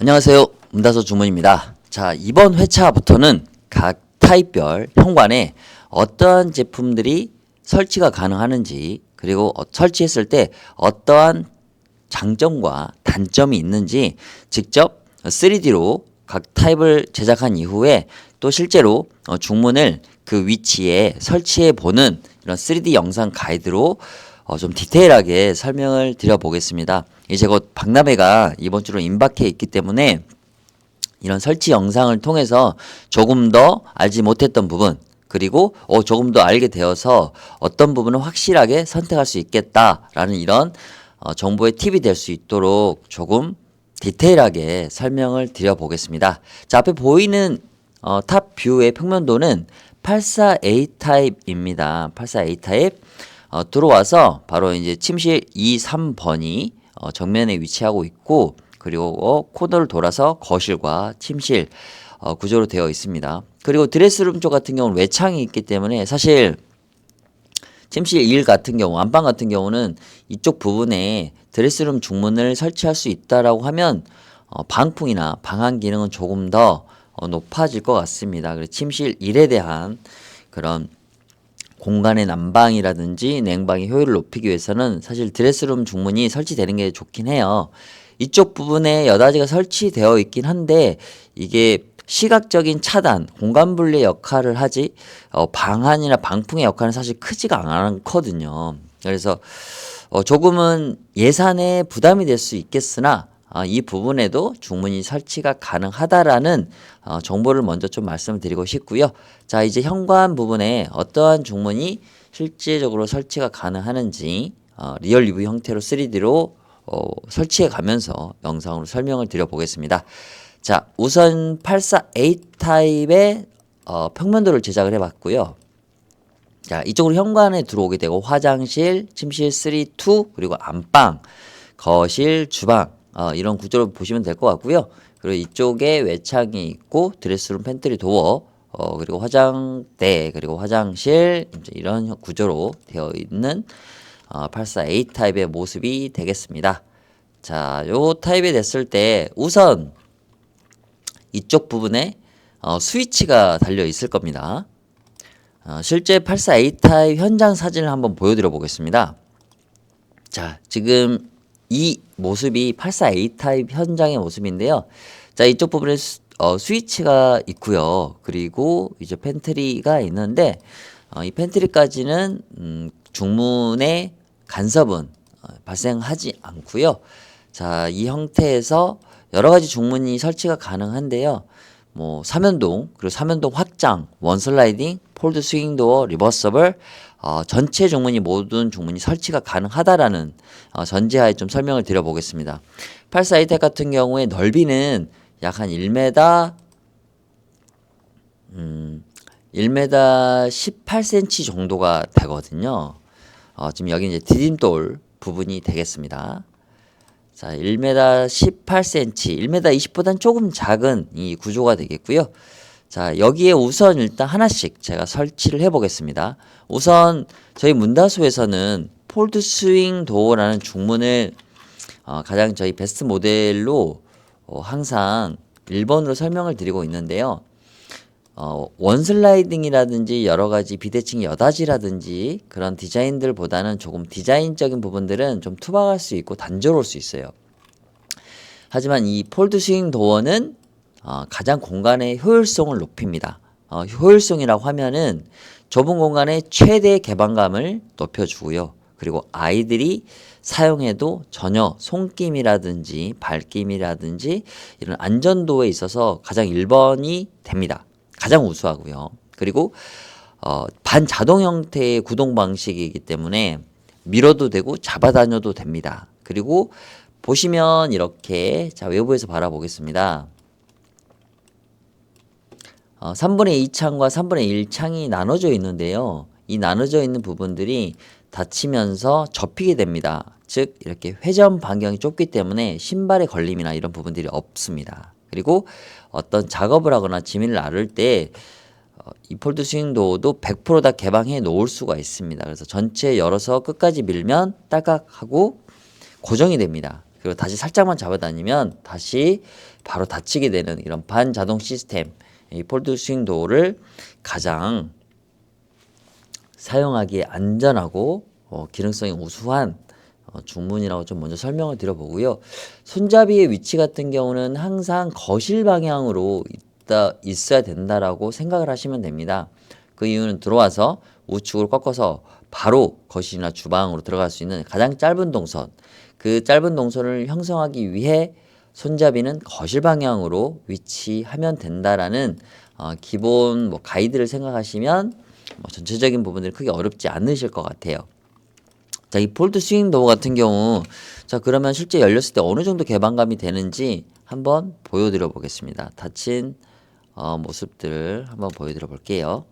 안녕하세요. 문다소 주문입니다. 자, 이번 회차부터는 각 타입별 현관에 어떠한 제품들이 설치가 가능하는지, 그리고 설치했을 때 어떠한 장점과 단점이 있는지 직접 3D로 각 타입을 제작한 이후에 또 실제로 중문을 그 위치에 설치해 보는 이런 3D 영상 가이드로 좀 디테일하게 설명을 드려보겠습니다. 이제 곧 박람회가 이번 주로 임박해 있기 때문에 이런 설치 영상을 통해서 조금 더 알지 못했던 부분, 그리고 조금 더 알게 되어서 어떤 부분을 확실하게 선택할 수 있겠다라는 이런 정보의 팁이 될 수 있도록 조금 디테일하게 설명을 드려보겠습니다. 자, 앞에 보이는 탑 뷰의 평면도는 84A 타입입니다. 84A 타입. 들어와서 바로 이제 침실 2, 3번이 정면에 위치하고 있고, 그리고 코너를 돌아서 거실과 침실 구조로 되어 있습니다. 그리고 드레스룸 쪽 같은 경우는 외창이 있기 때문에 사실 침실 1 같은 경우, 안방 같은 경우는 이쪽 부분에 드레스룸 중문을 설치할 수 있다라고 하면 방풍이나 방한 기능은 조금 더 높아질 것 같습니다. 그래서 침실 1에 대한 그런 공간의 난방이라든지 냉방의 효율을 높이기 위해서는 사실 드레스룸 중문이 설치되는 게 좋긴 해요. 이쪽 부분에 여닫이가 설치되어 있긴 한데 이게 시각적인 차단, 공간 분리 역할을 하지 방한이나 방풍의 역할은 사실 크지가 않거든요. 그래서 조금은 예산에 부담이 될 수 있겠으나 이 부분에도 중문이 설치가 가능하다라는 정보를 먼저 좀 말씀을 드리고 싶고요. 자, 이제 현관 부분에 어떠한 중문이 실제적으로 설치가 가능하는지 리얼 리뷰 형태로 3D로 설치해 가면서 영상으로 설명을 드려보겠습니다. 자, 우선 84A 타입의 평면도를 제작을 해봤고요. 자, 이쪽으로 현관에 들어오게 되고 화장실, 침실 3, 2, 그리고 안방, 거실, 주방 이런 구조로 보시면 될 것 같고요. 그리고 이쪽에 외창이 있고 드레스룸, 팬트리, 도어 그리고 화장대, 그리고 화장실 이런 구조로 되어 있는 84A 타입의 모습이 되겠습니다. 자, 요 타입이 됐을 때 우선 이쪽 부분에 스위치가 달려 있을 겁니다. 실제 84A 타입 현장 사진을 한번 보여드려 보겠습니다. 자, 지금 이 모습이 84A 타입 현장의 모습인데요. 자, 이쪽 부분에 스위치가 있고요. 그리고 이제 팬트리가 있는데 이 팬트리까지는 중문의 간섭은 발생하지 않고요. 자, 이 형태에서 여러 가지 중문이 설치가 가능한데요. 뭐 삼연동, 그리고 삼연동 확장, 원슬라이딩, 폴드 스윙 도어, 리버서블 전체 중문이 모든 중문이 설치가 가능하다라는 전제하에 좀 설명을 드려보겠습니다. 84A 타입 같은 경우에 넓이는 약 한 1m 1m 18cm 정도가 되거든요. 지금 여기 이제 디딤돌 부분이 되겠습니다. 자, 1m 18cm, 1m 20보다는 조금 작은 이 구조가 되겠고요. 자, 여기에 우선 일단 하나씩 제가 설치를 해보겠습니다. 우선 저희 문다소에서는 폴드 스윙 도어라는 중문을 가장 저희 베스트 모델로 항상 1번으로 설명을 드리고 있는데요. 원슬라이딩이라든지 여러 가지 비대칭 여닫이라든지 그런 디자인들보다는 조금 디자인적인 부분들은 좀 투박할 수 있고 단조로울 수 있어요. 하지만 이 폴드 스윙 도어는 가장 공간의 효율성을 높입니다. 효율성이라고 하면은 좁은 공간의 최대 개방감을 높여주고요. 그리고 아이들이 사용해도 전혀 손김이라든지 발김이라든지 이런 안전도에 있어서 가장 1번이 됩니다. 가장 우수하고요. 그리고 반자동 형태의 구동 방식이기 때문에 밀어도 되고 잡아다녀도 됩니다. 그리고 보시면 이렇게 자, 외부에서 바라보겠습니다. 3분의 2 창과 3분의 1 창이 나눠져 있는데요. 이 나눠져 있는 부분들이 닫히면서 접히게 됩니다. 즉 이렇게 회전 반경이 좁기 때문에 신발의 걸림이나 이런 부분들이 없습니다. 그리고 어떤 작업을 하거나 지민을 나를 때 이 폴드 스윙도어도 100% 다 개방해 놓을 수가 있습니다. 그래서 전체 열어서 끝까지 밀면 딸깍하고 고정이 됩니다. 그리고 다시 살짝만 잡아다니면 다시 바로 닫히게 되는 이런 반자동 시스템, 이 폴드 스윙 도어를 가장 사용하기에 안전하고 기능성이 우수한 중문이라고 좀 먼저 설명을 드려보고요. 손잡이의 위치 같은 경우는 항상 거실 방향으로 있어야 된다라고 생각을 하시면 됩니다. 그 이유는 들어와서 우측으로 꺾어서 바로 거실이나 주방으로 들어갈 수 있는 가장 짧은 동선, 그 짧은 동선을 형성하기 위해 손잡이는 거실 방향으로 위치하면 된다라는 기본 가이드를 생각하시면 전체적인 부분들이 크게 어렵지 않으실 것 같아요. 자, 이 폴드 스윙 도어 같은 경우, 자, 그러면 실제 열렸을 때 어느 정도 개방감이 되는지 한번 보여드려 보겠습니다. 닫힌 모습들을 한번 보여드려 볼게요.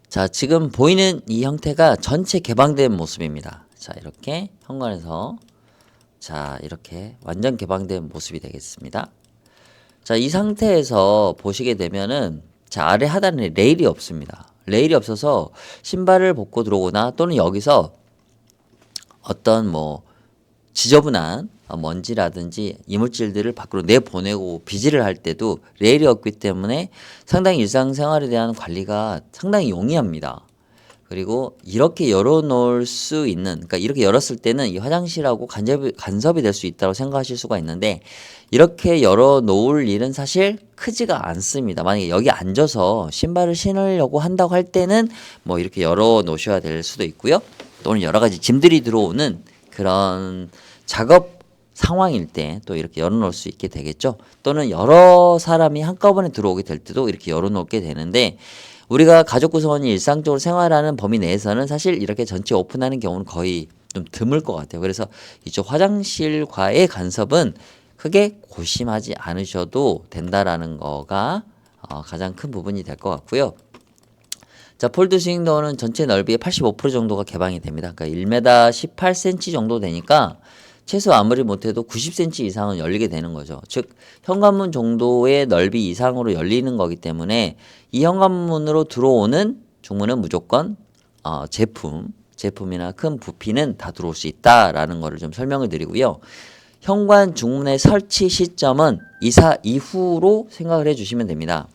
자, 지금 보이는 이 형태가 전체 개방된 모습입니다. 자, 이렇게 현관에서 자, 이렇게 완전 개방된 모습이 되겠습니다. 자, 이 상태에서 보시게 되면은 자, 아래 하단에 레일이 없습니다. 레일이 없어서 신발을 벗고 들어오거나 또는 여기서 어떤 지저분한 먼지라든지 이물질들을 밖으로 내보내고 비질을 할 때도 레일이 없기 때문에 상당히 일상생활에 대한 관리가 상당히 용이합니다. 그리고 이렇게 열어놓을 수 있는, 그러니까 이렇게 열었을 때는 이 화장실하고 간섭이 될 수 있다고 생각하실 수가 있는데 이렇게 열어놓을 일은 사실 크지가 않습니다. 만약에 여기 앉아서 신발을 신으려고 한다고 할 때는 이렇게 열어놓으셔야 될 수도 있고요. 또는 여러 가지 짐들이 들어오는 그런 작업 상황일 때 또 이렇게 열어놓을 수 있게 되겠죠. 또는 여러 사람이 한꺼번에 들어오게 될 때도 이렇게 열어놓게 되는데 우리가 가족 구성원이 일상적으로 생활하는 범위 내에서는 사실 이렇게 전체 오픈하는 경우는 거의 좀 드물 것 같아요. 그래서 이쪽 화장실과의 간섭은 크게 고심하지 않으셔도 된다라는 거가 가장 큰 부분이 될 것 같고요. 자, 폴드 스윙 도어는 전체 넓이의 85% 정도가 개방이 됩니다. 그러니까 1m 18cm 정도 되니까 최소 아무리 못해도 90cm 이상은 열리게 되는 거죠. 즉 현관문 정도의 넓이 이상으로 열리는 거기 때문에 이 현관문으로 들어오는 중문은 무조건 제품이나 큰 부피는 다 들어올 수 있다라는 거를 좀 설명을 드리고요. 현관 중문의 설치 시점은 이사 이후로 생각을 해주시면 됩니다.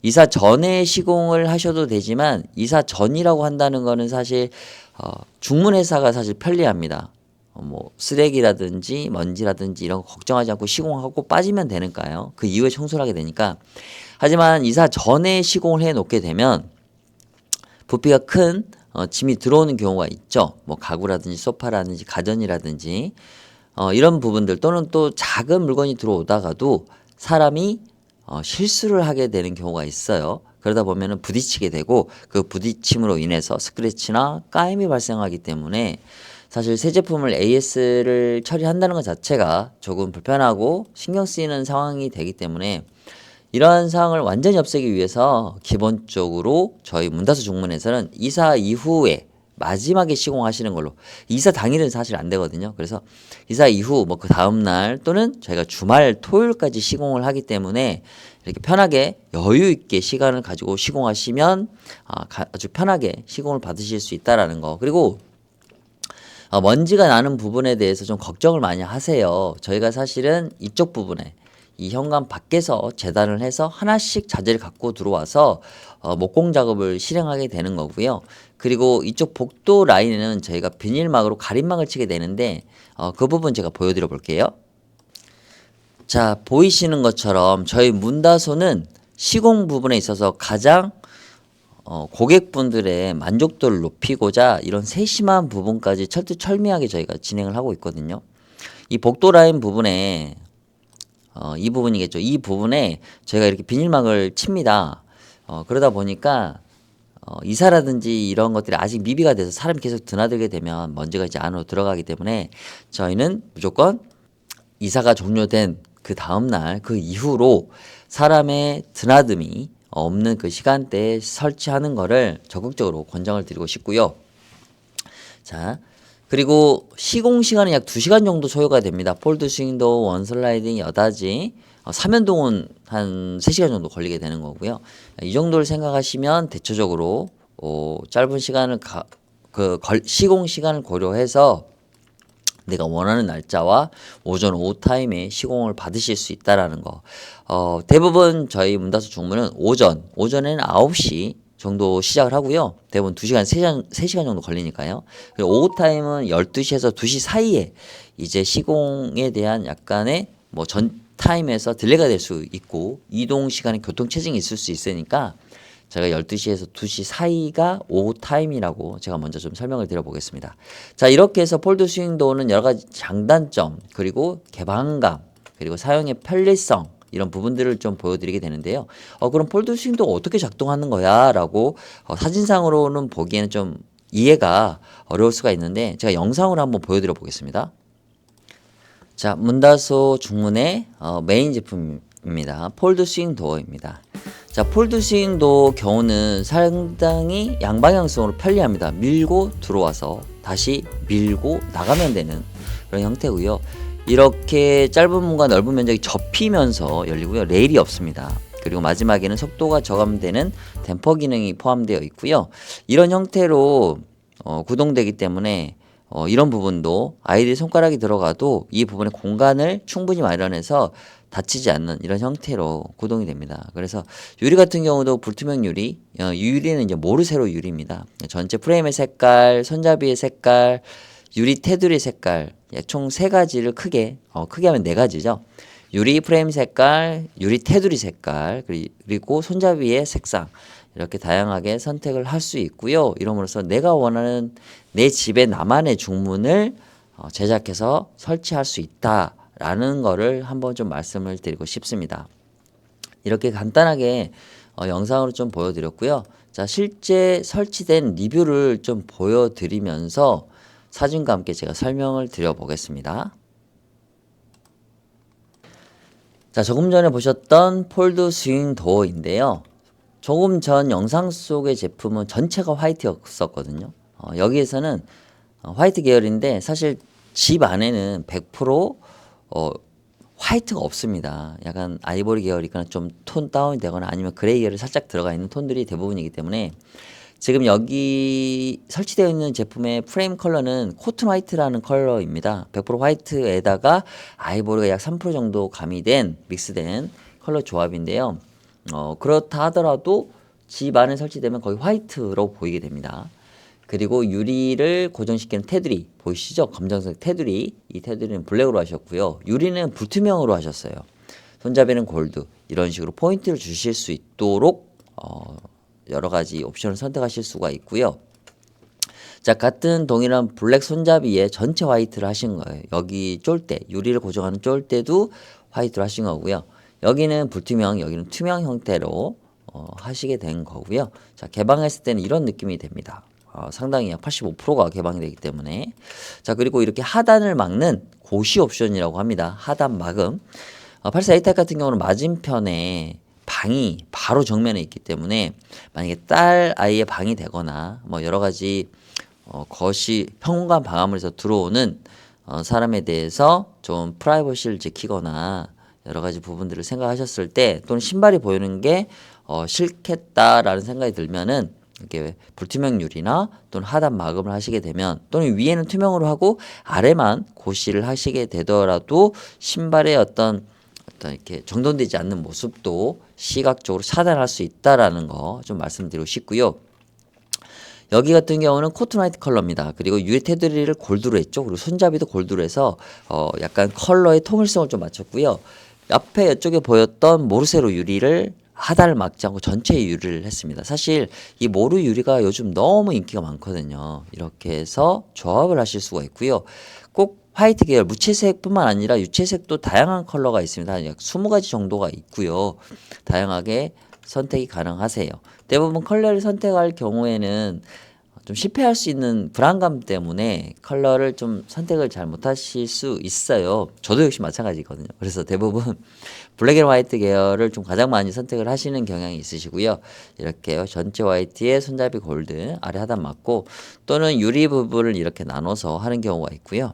이사 전에 시공을 하셔도 되지만 이사 전이라고 한다는 거는 사실 중문 회사가 사실 편리합니다. 쓰레기라든지 먼지라든지 이런 거 걱정하지 않고 시공하고 빠지면 되니까요. 그 이후에 청소를 하게 되니까. 하지만 이사 전에 시공을 해 놓게 되면 부피가 큰 짐이 들어오는 경우가 있죠. 가구라든지 소파라든지 가전이라든지 이런 부분들 또는 또 작은 물건이 들어오다가도 사람이 실수를 하게 되는 경우가 있어요. 그러다 보면은 부딪히게 되고 그 부딪힘으로 인해서 스크래치나 까임이 발생하기 때문에 사실 새 제품을 AS를 처리한다는 것 자체가 조금 불편하고 신경 쓰이는 상황이 되기 때문에 이러한 상황을 완전히 없애기 위해서 기본적으로 저희 문다수 중문에서는 이사 이후에 마지막에 시공하시는 걸로. 이사 당일은 사실 안 되거든요. 그래서 이사 이후 그 다음날 또는 저희가 주말 토요일까지 시공을 하기 때문에 이렇게 편하게 여유 있게 시간을 가지고 시공하시면 아주 편하게 시공을 받으실 수 있다라는 거. 그리고 먼지가 나는 부분에 대해서 좀 걱정을 많이 하세요. 저희가 사실은 이쪽 부분에 이 현관 밖에서 재단을 해서 하나씩 자재를 갖고 들어와서 목공 작업을 실행하게 되는 거고요. 그리고 이쪽 복도 라인에는 저희가 비닐막으로 가림막을 치게 되는데 그 부분 제가 보여드려 볼게요. 자, 보이시는 것처럼 저희 문다소는 시공 부분에 있어서 가장 고객분들의 만족도를 높이고자 이런 세심한 부분까지 철두철미하게 저희가 진행을 하고 있거든요. 이 복도 라인 부분에 이 부분이겠죠. 이 부분에 저희가 이렇게 비닐막을 칩니다. 그러다 보니까 이사라든지 이런 것들이 아직 미비가 돼서 사람이 계속 드나들게 되면 먼지가 이제 안으로 들어가기 때문에 저희는 무조건 이사가 종료된 그 다음날 그 이후로 사람의 드나듦이 없는 그 시간대에 설치하는 거를 적극적으로 권장을 드리고 싶고요. 자, 그리고 시공 시간은 약 2시간 정도 소요가 됩니다. 폴드 스윙도, 원슬라이딩, 여다지, 3연동은 한 3시간 정도 걸리게 되는 거고요. 이 정도를 생각하시면 대체적으로 짧은 시간을 시공 시간을 고려해서 내가 원하는 날짜와 오전 오후 타임에 시공을 받으실 수 있다라는 거. 대부분 저희 문다수 중문은 오전에는 9시 정도 시작을 하고요. 대부분 2시간, 3시간 정도 걸리니까요. 그리고 오후 타임은 12시에서 2시 사이에 이제 시공에 대한 약간의 뭐 전 타임에서 딜레이가 될 수 있고 이동 시간에 교통 체증이 있을 수 있으니까 제가 12시에서 2시 사이가 오후 타임이라고 제가 먼저 좀 설명을 드려보겠습니다. 자, 이렇게 해서 폴드 스윙도어는 여러 가지 장단점, 그리고 개방감, 그리고 사용의 편리성, 이런 부분들을 좀 보여드리게 되는데요. 그럼 폴드 스윙도어 어떻게 작동하는 거야? 라고 사진상으로는 보기에는 좀 이해가 어려울 수가 있는데 제가 영상으로 한번 보여드려 보겠습니다. 자, 문다소 중문의 메인 제품입니다. 폴드 스윙 도어입니다. 자, 폴드 스윙 도어 경우는 상당히 양방향성으로 편리합니다. 밀고 들어와서 다시 밀고 나가면 되는 그런 형태고요. 이렇게 짧은 문과 넓은 면적이 접히면서 열리고요. 레일이 없습니다. 그리고 마지막에는 속도가 저감되는 댐퍼 기능이 포함되어 있고요. 이런 형태로 구동되기 때문에 이런 부분도 아이들이 손가락이 들어가도 이 부분에 공간을 충분히 마련해서 다치지 않는 이런 형태로 구동이 됩니다. 그래서 유리 같은 경우도 불투명 유리, 유리는 이제 모르세로 유리입니다. 전체 프레임의 색깔, 손잡이의 색깔, 유리 테두리 색깔, 총 3가지를 크게 하면 4가지죠. 유리 프레임 색깔, 유리 테두리 색깔, 그리고 손잡이의 색상, 이렇게 다양하게 선택을 할 수 있고요. 이러므로써 내가 원하는 내 집의 나만의 중문을 제작해서 설치할 수 있다라는 거를 한번 좀 말씀을 드리고 싶습니다. 이렇게 간단하게 영상으로 좀 보여드렸고요. 자, 실제 설치된 리뷰를 좀 보여드리면서 사진과 함께 제가 설명을 드려보겠습니다. 자, 조금 전에 보셨던 폴드 스윙 도어인데요. 조금 전 영상 속의 제품은 전체가 화이트였었거든요. 여기에서는 화이트 계열인데 사실 집 안에는 100% 화이트가 없습니다. 약간 아이보리 계열이거나 좀 톤 다운이 되거나 아니면 그레이 계열이 살짝 들어가 있는 톤들이 대부분이기 때문에 지금 여기 설치되어 있는 제품의 프레임 컬러는 코튼 화이트라는 컬러입니다. 100% 화이트에다가 아이보리가 약 3% 정도 가미된 믹스된 컬러 조합인데요. 그렇다 하더라도 집 안에 설치되면 거의 화이트로 보이게 됩니다. 그리고 유리를 고정시키는 테두리 보이시죠? 검정색 테두리, 이 테두리는 블랙으로 하셨고요. 유리는 불투명으로 하셨어요. 손잡이는 골드, 이런 식으로 포인트를 주실 수 있도록 여러 가지 옵션을 선택하실 수가 있고요. 자, 같은 동일한 블랙 손잡이에 전체 화이트를 하신 거예요. 여기 쫄대, 유리를 고정하는 쫄대도 화이트로 하신 거고요. 여기는 불투명, 여기는 투명 형태로 하시게 된 거고요. 자, 개방했을 때는 이런 느낌이 됩니다. 상당히 약 85%가 개방이 되기 때문에. 자, 그리고 이렇게 하단을 막는 고시 옵션이라고 합니다. 하단 막음. 84 A타입 같은 경우는 맞은편에 방이 바로 정면에 있기 때문에 만약에 딸 아이의 방이 되거나 뭐 여러 가지 거실 현관 방화문에서 들어오는 사람에 대해서 좀 프라이버시를 지키거나 여러 가지 부분들을 생각하셨을 때 또는 신발이 보이는 게 싫겠다라는 생각이 들면은 이렇게 불투명 유리나 또는 하단 마감을 하시게 되면 또는 위에는 투명으로 하고 아래만 고시를 하시게 되더라도 신발의 어떤 이렇게 정돈되지 않는 모습도 시각적으로 차단할 수 있다라는 거 좀 말씀드리고 싶고요. 여기 같은 경우는 코튼 화이트 컬러입니다. 그리고 유리 테두리를 골드로 했죠. 그리고 손잡이도 골드로 해서 약간 컬러의 통일성을 좀 맞췄고요. 옆에 이쪽에 보였던 모르세로 유리를 하단을 막지 않고 전체 유리를 했습니다. 사실 이 모루 유리가 요즘 너무 인기가 많거든요. 이렇게 해서 조합을 하실 수가 있고요. 꼭 화이트 계열 무채색뿐만 아니라 유채색도 다양한 컬러가 있습니다. 약 20가지 정도가 있고요. 다양하게 선택이 가능하세요. 대부분 컬러를 선택할 경우에는 좀 실패할 수 있는 불안감 때문에 컬러를 좀 선택을 잘 못하실 수 있어요. 저도 역시 마찬가지거든요. 그래서 대부분 블랙 앤 화이트 계열을 좀 가장 많이 선택을 하시는 경향이 있으시고요. 이렇게요. 전체 화이트에 손잡이 골드, 아래 하단 맞고 또는 유리 부분을 이렇게 나눠서 하는 경우가 있고요.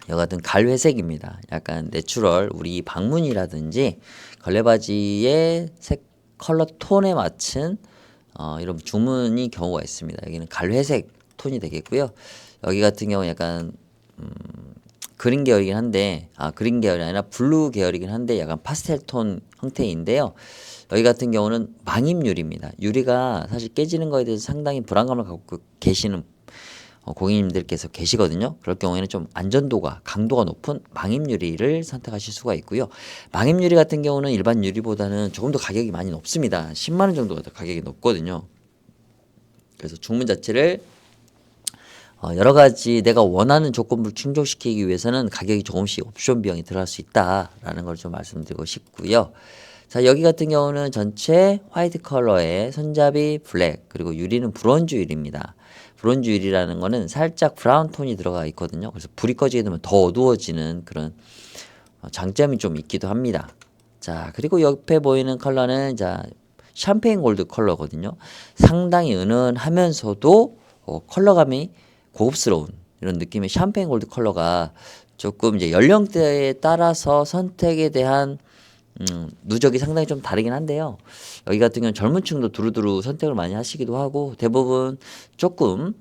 여기 같은 갈회색입니다. 약간 내추럴 우리 방문이라든지 걸레바지의 색 컬러 톤에 맞춘 이런 주문이 경우가 있습니다. 여기는 갈회색 톤이 되겠고요. 여기 같은 경우 약간 그린 계열이긴 한데 그린 계열이 아니라 블루 계열이긴 한데 약간 파스텔 톤 형태인데요. 여기 같은 경우는 망임 유리입니다. 유리가 사실 깨지는 거에 대해서 상당히 불안감을 갖고 계시는 고객님들께서 계시거든요. 그럴 경우에는 좀 안전도가 강도가 높은 망임 유리를 선택하실 수가 있고요. 망임 유리 같은 경우는 일반 유리보다는 조금 더 가격이 많이 높습니다. 10만 원 정도가 더 가격이 높거든요. 그래서 중문 자체를 여러 가지 내가 원하는 조건을 충족시키기 위해서는 가격이 조금씩 옵션 비용이 들어갈 수 있다라는 걸 좀 말씀드리고 싶고요. 자, 여기 같은 경우는 전체 화이트 컬러에 손잡이 블랙 그리고 유리는 브론즈 유리입니다. 브론즈 유리라는 거는 살짝 브라운 톤이 들어가 있거든요. 그래서 불이 꺼지게 되면 더 어두워지는 그런 장점이 좀 있기도 합니다. 자, 그리고 옆에 보이는 컬러는 자 샴페인 골드 컬러거든요. 상당히 은은하면서도 컬러감이 고급스러운 이런 느낌의 샴페인 골드 컬러가 조금 이제 연령대에 따라서 선택에 대한 누적이 상당히 좀 다르긴 한데요. 여기 같은 경우는 젊은 층도 두루두루 선택을 많이 하시기도 하고 대부분 조금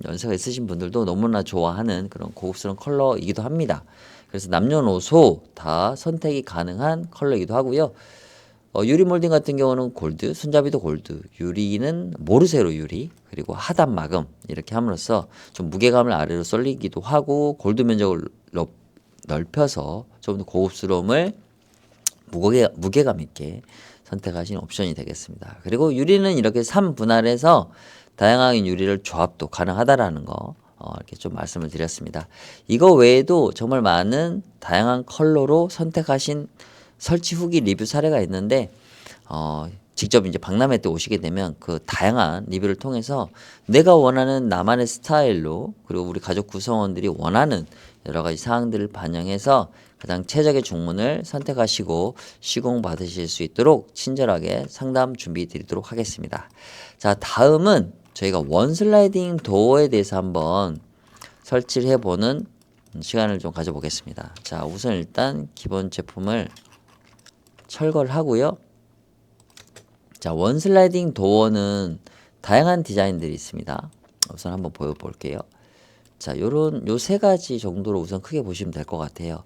연세가 있으신 분들도 너무나 좋아하는 그런 고급스러운 컬러이기도 합니다. 그래서 남녀노소 다 선택이 가능한 컬러이기도 하고요. 유리 몰딩 같은 경우는 골드, 손잡이도 골드, 유리는 모르세로 유리, 그리고 하단 마금 이렇게 함으로써 좀 무게감을 아래로 쏠리기도 하고 골드 면적을 넓혀서 좀 더 고급스러움을 무게감 있게 선택하시는 옵션이 되겠습니다. 그리고 유리는 이렇게 3분할해서 다양한 유리를 조합도 가능하다라는 거 이렇게 좀 말씀을 드렸습니다. 이거 외에도 정말 많은 다양한 컬러로 선택하신 설치 후기 리뷰 사례가 있는데 직접 이제 박람회 때 오시게 되면 그 다양한 리뷰를 통해서 내가 원하는 나만의 스타일로 그리고 우리 가족 구성원들이 원하는 여러 가지 사항들을 반영해서 가장 최적의 중문을 선택하시고 시공 받으실 수 있도록 친절하게 상담 준비 드리도록 하겠습니다. 자, 다음은 저희가 원슬라이딩 도어에 대해서 한번 설치를 해보는 시간을 좀 가져보겠습니다. 자, 우선 일단 기본 제품을 철거를 하고요. 자, 원슬라이딩 도어는 다양한 디자인들이 있습니다. 우선 한번 보여볼게요. 자, 요 세 가지 정도로 우선 크게 보시면 될 것 같아요.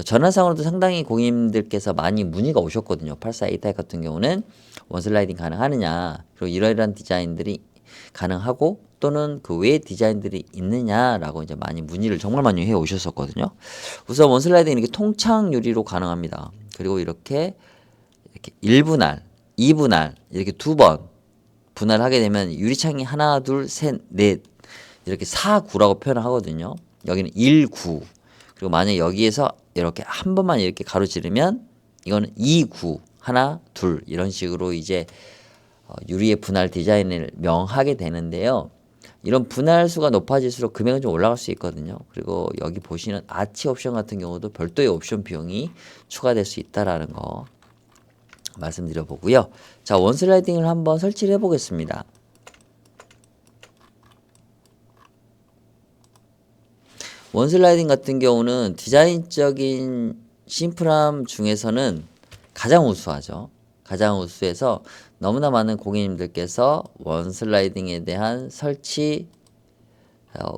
전화상으로도 상당히 고객님들께서 많이 문의가 오셨거든요. 84A 타입 같은 경우는 원슬라이딩 가능하느냐, 그리고 이러이러한 디자인들이 가능하고 또는 그 외의 디자인들이 있느냐라고 이제 많이 문의를 정말 많이 해 오셨었거든요. 우선 원슬라이딩 이렇게 통창 유리로 가능합니다. 그리고 이렇게 1분할, 2분할 이렇게 두 번 분할하게 되면 유리창이 하나, 둘, 셋, 넷 이렇게 4, 9라고 표현을 하거든요. 여기는 1, 9. 그리고 만약 여기에서 이렇게 한 번만 이렇게 가로지르면 이거는 2, 9. 하나, 둘 이런 식으로 이제 유리의 분할 디자인을 명하게 되는데요. 이런 분할 수가 높아질수록 금액은 좀 올라갈 수 있거든요. 그리고 여기 보시는 아치 옵션 같은 경우도 별도의 옵션 비용이 추가될 수 있다라는 거 말씀드려 보고요. 자, 원슬라이딩을 한번 설치를 해 보겠습니다. 원슬라이딩 같은 경우는 디자인적인 심플함 중에서는 가장 우수하죠. 가장 우수해서 너무나 많은 고객님들께서 원슬라이딩에 대한 설치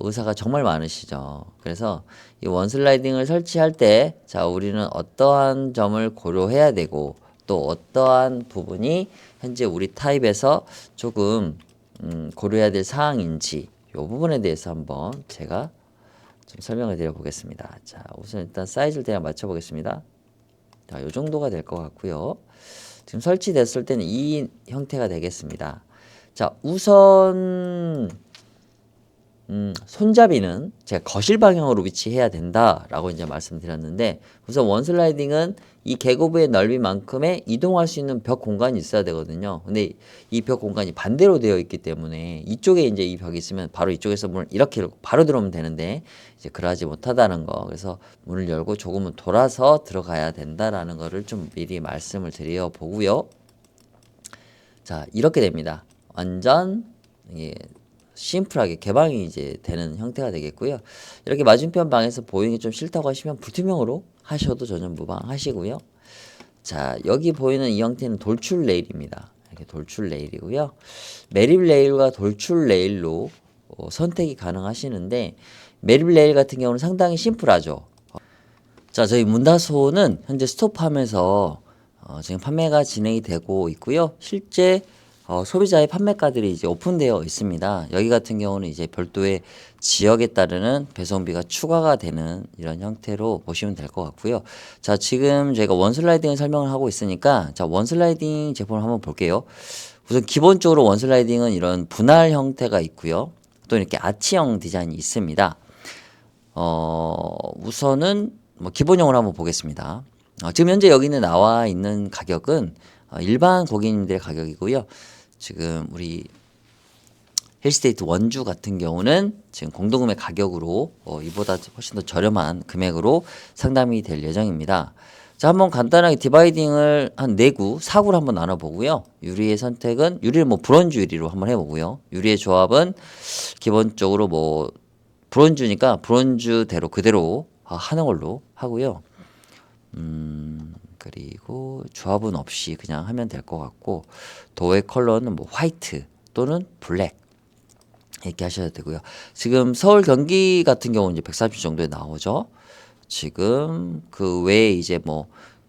의사가 정말 많으시죠. 그래서 이 원슬라이딩을 설치할 때 자, 우리는 어떠한 점을 고려해야 되고 또 어떠한 부분이 현재 우리 타입에서 조금 고려해야 될 사항인지 이 부분에 대해서 한번 제가 좀 설명을 드려 보겠습니다. 자, 우선 일단 사이즈를 대략 맞춰 보겠습니다. 자, 요 정도가 될 것 같고요. 지금 설치됐을 때는 이 형태가 되겠습니다. 자, 우선 손잡이는 제가 거실 방향으로 위치해야 된다라고 이제 말씀드렸는데 우선 원슬라이딩은 이 계고부의 넓이만큼의 이동할 수 있는 벽 공간이 있어야 되거든요. 근데 이 벽 공간이 반대로 되어 있기 때문에 이쪽에 이제 이 벽이 있으면 바로 이쪽에서 문을 이렇게 열고 바로 들어오면 되는데 이제 그러하지 못하다는 거. 그래서 문을 열고 조금은 돌아서 들어가야 된다라는 거를 좀 미리 말씀을 드려 보고요. 자, 이렇게 됩니다. 완전 예, 심플하게 개방이 이제 되는 형태가 되겠고요. 이렇게 맞은편 방에서 보이는 게 좀 싫다고 하시면 불투명으로 하셔도 전혀 무방하시고요. 자, 여기 보이는 이 형태는 돌출 레일입니다. 이렇게 돌출 레일이고요. 매립 레일과 돌출 레일로 선택이 가능하시는데 매립 레일 같은 경우는 상당히 심플하죠. 자, 저희 문다소는 현재 스톱하면서 지금 판매가 진행이 되고 있고요. 실제 소비자의 판매가들이 이제 오픈되어 있습니다. 여기 같은 경우는 이제 별도의 지역에 따르는 배송비가 추가가 되는 이런 형태로 보시면 될 것 같고요. 자, 지금 제가 원슬라이딩을 설명을 하고 있으니까 자, 원슬라이딩 제품을 한번 볼게요. 우선 기본적으로 원슬라이딩은 이런 분할 형태가 있고요. 또 이렇게 아치형 디자인이 있습니다. 우선은 뭐 기본형으로 한번 보겠습니다. 지금 현재 여기는 나와 있는 가격은 일반 고객님들의 가격이고요. 지금 우리 힐스테이트 원주 같은 경우는 지금 공동구매 가격으로 이보다 훨씬 더 저렴한 금액으로 상담이 될 예정입니다. 자, 한번 간단하게 디바이딩을 한 4구, 4구를 한번 나눠보고요. 유리의 선택은 유리를 뭐 브론즈 유리로 한번 해보고요. 유리의 조합은 기본적으로 뭐 브론즈니까 브론즈대로 그대로 하는 걸로 하고요. 그리고 조합은 없이 그냥 하면 될 것 같고 도의 컬러는 뭐 화이트 또는 블랙 이렇게 하셔야 되고요. 지금 서울 경기 같은 경우는 이제 130 정도에 나오죠. 지금 그 외에 이제 뭐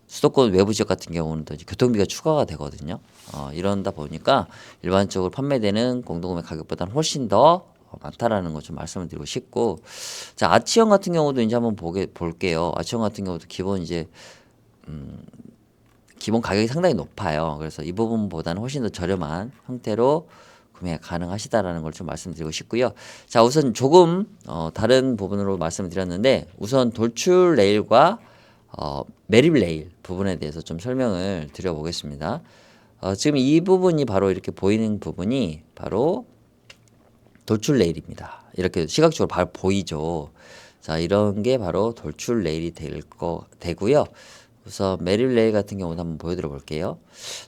수도권 외부 지역 같은 경우는 또 이제 교통비가 추가가 되거든요. 이런다 보니까 일반적으로 판매되는 공동구매 가격보다는 훨씬 더 많다라는 거 좀 말씀을 드리고 싶고, 자, 아치형 같은 경우도 이제 한번 볼게요. 아치형 같은 경우도 기본 이제 기본 가격이 상당히 높아요. 그래서 이 부분보다는 훨씬 더 저렴한 형태로 구매 가능하시다라는 걸 좀 말씀드리고 싶고요. 자, 우선 조금 다른 부분으로 말씀을 드렸는데 우선 돌출 레일과 매립 레일 부분에 대해서 좀 설명을 드려보겠습니다. 지금 이 부분이 바로 이렇게 보이는 부분이 바로 돌출 레일입니다. 이렇게 시각적으로 바로 보이죠. 자, 이런 게 바로 돌출 레일이 되고요. 우선 매립 레일 같은 경우도 한번 보여드려 볼게요.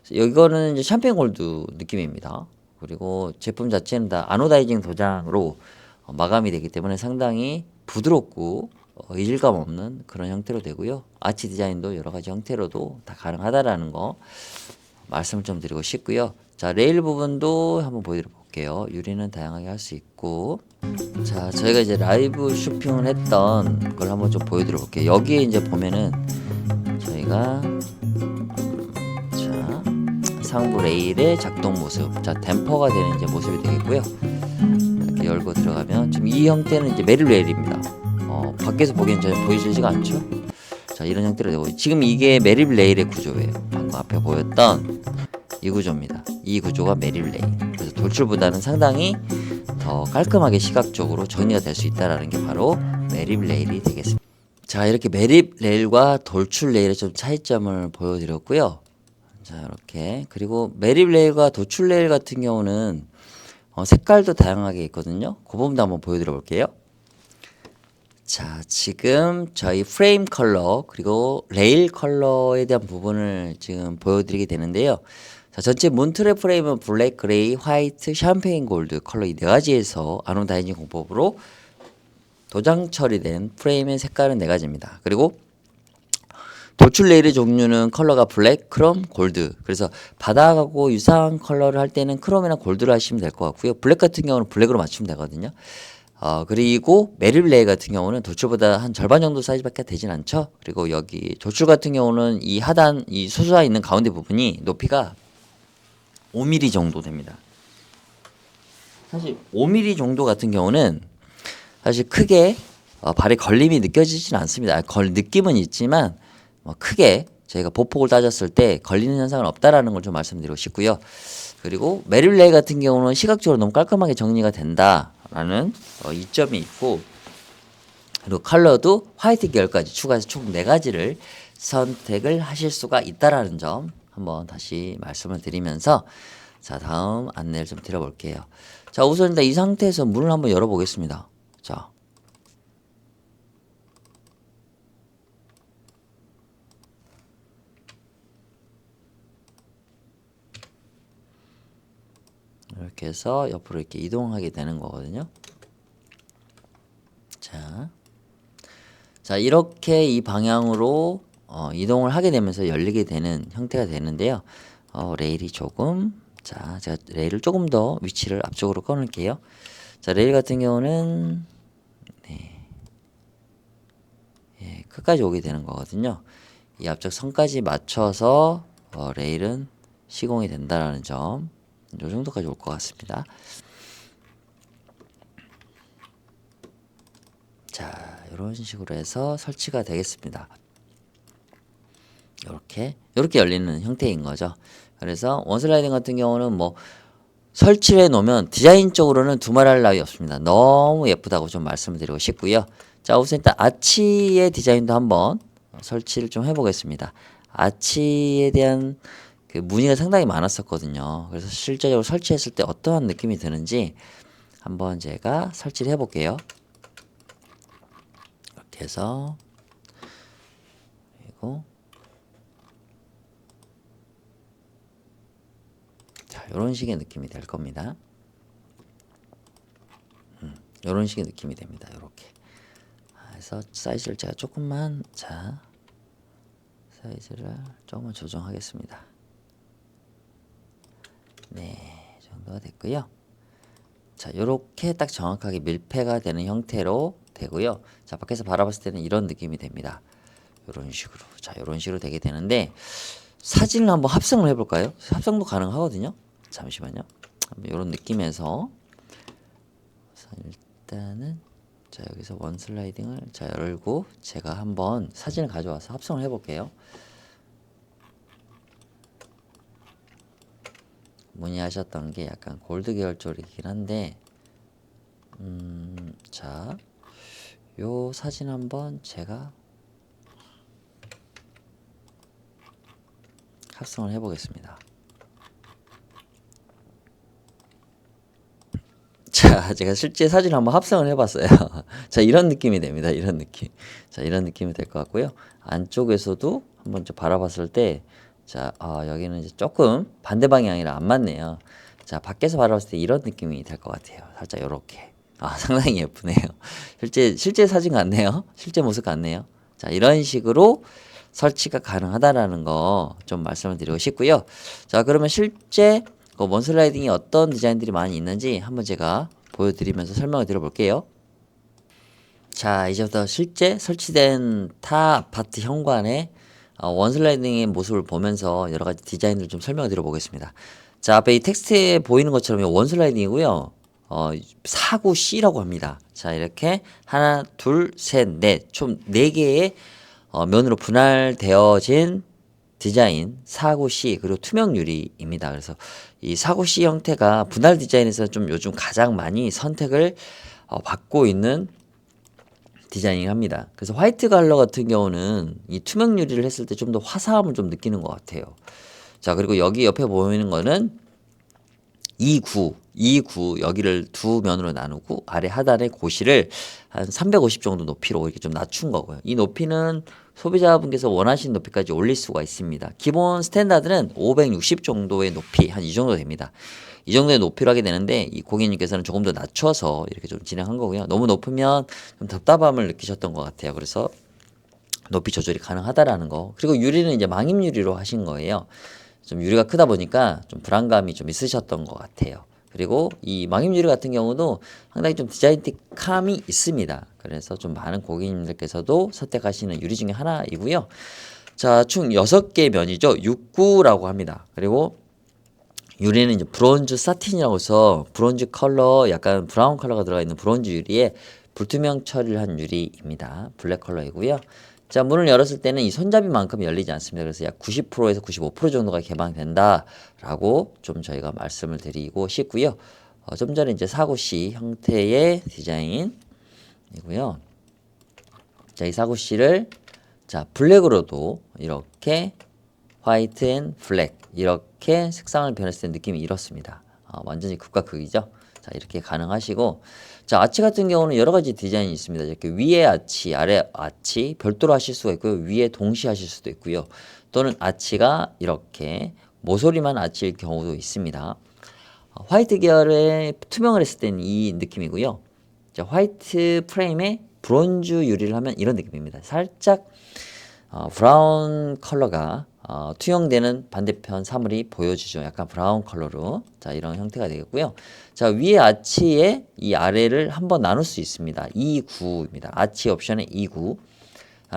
이거는 이제 샴페인 골드 느낌입니다. 그리고 제품 자체는 다 아노다이징 도장으로 마감이 되기 때문에 상당히 부드럽고 이질감 없는 그런 형태로 되고요. 아치 디자인도 여러 가지 형태로도 다 가능하다라는 거 말씀을 좀 드리고 싶고요. 자, 레일 부분도 한번 보여드려 볼게요. 유리는 다양하게 할 수 있고, 자, 저희가 이제 라이브 쇼핑을 했던 걸 한번 좀 보여드려 볼게요. 여기에 이제 보면은 저희가 자, 상부 레일의 작동 모습, 자, 댐퍼가 되는 이제 모습이 되겠고요. 이렇게 열고 들어가면 지금 이 형태는 이제 매립 레일입니다. 밖에서 보기엔 전혀 보이지가 않죠. 자, 이런 형태로 되고 지금 이게 매립 레일의 구조예요. 방금 앞에 보였던 이 구조입니다. 이 구조가 매립 레일. 그래서 돌출보다는 상당히 더 깔끔하게 시각적으로 정리가 될 수 있다라는 게 바로 매립 레일이 되겠습니다. 자, 이렇게 매립 레일과 돌출 레일의 좀 차이점을 보여드렸고요. 자, 이렇게 그리고 매립 레일과 돌출 레일 같은 경우는 색깔도 다양하게 있거든요. 그 부분도 한번 보여드려 볼게요. 자, 지금 저희 프레임 컬러 그리고 레일 컬러에 대한 부분을 지금 보여드리게 되는데요. 자, 전체 문트랩 프레임은 블랙, 그레이, 화이트, 샴페인 골드 컬러 이 4가지에서 아노다이징 공법으로 도장 처리된 프레임의 색깔은 4가지입니다. 그리고 돌출 레일의 종류는 컬러가 블랙, 크롬, 골드. 그래서 바닥하고 유사한 컬러를 할 때는 크롬이나 골드를 하시면 될 것 같고요. 블랙 같은 경우는 블랙으로 맞추면 되거든요. 그리고 매립 레일 같은 경우는 돌출보다 한 절반 정도 사이즈밖에 되진 않죠. 그리고 여기 돌출 같은 경우는 이 하단, 이 솟아 있는 가운데 부분이 높이가 5mm 정도 됩니다. 사실 5mm 정도 같은 경우는 사실 크게 발에 걸림이 느껴지진 않습니다. 느낌은 있지만 크게 저희가 보폭을 따졌을 때 걸리는 현상은 없다라는 걸 좀 말씀드리고 싶고요. 그리고 매립 레일 같은 경우는 시각적으로 너무 깔끔하게 정리가 된다. 라는 이점이 있고, 그리고 컬러도 화이트 계열까지 추가해서 총 4가지를 선택을 하실 수가 있다라는 점 한번 다시 말씀을 드리면서, 자, 다음 안내를 좀 드려볼게요. 자, 우선 일단 이 상태에서 문을 한번 열어보겠습니다. 자, 이렇게 해서 옆으로 이렇게 이동하게 되는 거거든요. 자, 이렇게 이 방향으로 이동을 하게 되면서 열리게 되는 형태가 되는데요. 레일이 조금, 자, 제가 레일을 조금 더 위치를 앞쪽으로 꺼낼게요. 자, 레일 같은 경우는 예, 끝까지 오게 되는 거거든요. 이 앞쪽 선까지 맞춰서 레일은 시공이 된다라는 점, 이 정도까지 올 것 같습니다. 자, 이런 식으로 해서 설치가 되겠습니다. 이렇게 열리는 형태인 거죠. 그래서 원슬라이딩 같은 경우는 뭐 설치를 해 놓으면 디자인적으로는 두말할 나위 없습니다. 너무 예쁘다고 좀 말씀을 드리고 싶고요. 자, 우선 일단 아치의 디자인도 한번 설치를 좀 해보겠습니다. 아치에 대한 그 문의가 상당히 많았었거든요. 그래서 실제적으로 설치했을 때 어떠한 느낌이 드는지 한번 제가 설치를 해볼게요. 이렇게 해서, 그리고 자, 이런 식의 느낌이 될 겁니다. 이런 식의 느낌이 됩니다. 이렇게. 그래서 사이즈를 제가 조금만, 자, 사이즈를 조금만 조정하겠습니다. 네, 이 정도가 됐고요. 자, 이렇게 딱 정확하게 밀폐가 되는 형태로 되고요. 자, 밖에서 바라봤을 때는 이런 느낌이 됩니다. 이런 식으로. 자, 이런 식으로 되게 되는데, 사진을 한번 합성을 해볼까요? 합성도 가능하거든요. 잠시만요. 이런 느낌에서 일단은, 자, 여기서 원 슬라이딩을 자 열고 제가 한번 사진을 가져와서 합성을 해볼게요. 문의하셨던 게 약간 골드 계열 쪽이긴 한데, 자, 요 사진 한번 제가 합성을 해보겠습니다. 자, 제가 실제 사진을 한번 합성을 해봤어요. 자, 이런 느낌이 됩니다. 이런 느낌. 자, 이런 느낌이 될 것 같고요. 안쪽에서도 한번 좀 바라봤을 때, 자, 여기는 이제 조금 반대 방향이라 안 맞네요. 자, 밖에서 바라봤을 때 이런 느낌이 될 것 같아요. 살짝 요렇게. 상당히 예쁘네요. 실제 사진 같네요. 실제 모습 같네요. 자, 이런 식으로 설치가 가능하다라는 거 좀 말씀을 드리고 싶고요. 자, 그러면 실제 원슬라이딩이 어떤 디자인들이 많이 있는지 한번 제가 보여드리면서 설명을 드려볼게요. 자, 이제부터 실제 설치된 타 아파트 현관의 원슬라이딩의 모습을 보면서 여러 가지 디자인을 좀 설명을 드려보겠습니다. 자, 앞에 이 텍스트에 보이는 것처럼 원슬라이딩이고요. 4구C라고 합니다. 자, 이렇게 하나, 둘, 셋, 넷, 총 4개의 면으로 분할되어진 디자인 4구C 그리고 투명 유리입니다. 그래서 이 4구C 형태가 분할 디자인에서 좀 요즘 가장 많이 선택을 받고 있는 디자이닝 합니다. 그래서 화이트 컬러 같은 경우는 이 투명 유리를 했을 때 좀 더 화사함을 좀 느끼는 것 같아요. 자, 그리고 여기 옆에 보이는 거는 2구 여기를 두 면으로 나누고 아래 하단의 고시를 한 350 정도 높이로 이렇게 좀 낮춘 거고요. 이 높이는 소비자분께서 원하시는 높이까지 올릴 수가 있습니다. 기본 스탠다드는 560 정도의 높이 한 이 정도 됩니다. 이 정도의 높이로 하게 되는데 이 고객님께서는 조금 더 낮춰서 이렇게 좀 진행한 거고요. 너무 높으면 좀 답답함을 느끼셨던 것 같아요. 그래서 높이 조절이 가능하다라는 거. 그리고 유리는 이제 망임 유리로 하신 거예요. 좀 유리가 크다 보니까 좀 불안감이 좀 있으셨던 것 같아요. 그리고 이 망임 유리 같은 경우도 상당히 좀 디자인틱함이 있습니다. 그래서 좀 많은 고객님들께서도 선택하시는 유리 중에 하나이고요. 자, 총 6개 면이죠. 6구라고 합니다. 그리고 유리는 이제 브론즈 사틴이라고 해서 브론즈 컬러, 약간 브라운 컬러가 들어가 있는 브론즈 유리에 불투명 처리를 한 유리입니다. 블랙 컬러이고요. 자, 문을 열었을 때는 이 손잡이만큼 열리지 않습니다. 그래서 약 90%에서 95% 정도가 개방된다라고 좀 저희가 말씀을 드리고 싶고요. 좀 전에 이제 사구씨 형태의 디자인이고요. 자, 이 사구씨를 자, 블랙으로도 이렇게 화이트 앤 블랙 이렇게 색상을 변했을 때 느낌이 이렇습니다. 완전히 극과 극이죠. 자, 이렇게 가능하시고, 자, 아치 같은 경우는 여러 가지 디자인이 있습니다. 이렇게 위에 아치, 아래 아치 별도로 하실 수가 있고요. 위에 동시에 하실 수도 있고요. 또는 아치가 이렇게 모서리만 아치일 경우도 있습니다. 화이트 계열의 투명을 했을 때는 이 느낌이고요. 자, 화이트 프레임에 브론즈 유리를 하면 이런 느낌입니다. 살짝 브라운 컬러가 투영되는 반대편 사물이 보여지죠. 약간 브라운 컬러로. 자, 이런 형태가 되겠고요. 자, 위에 아치에 이 아래를 한번 나눌 수 있습니다. 2구입니다. 아치 옵션의 2구.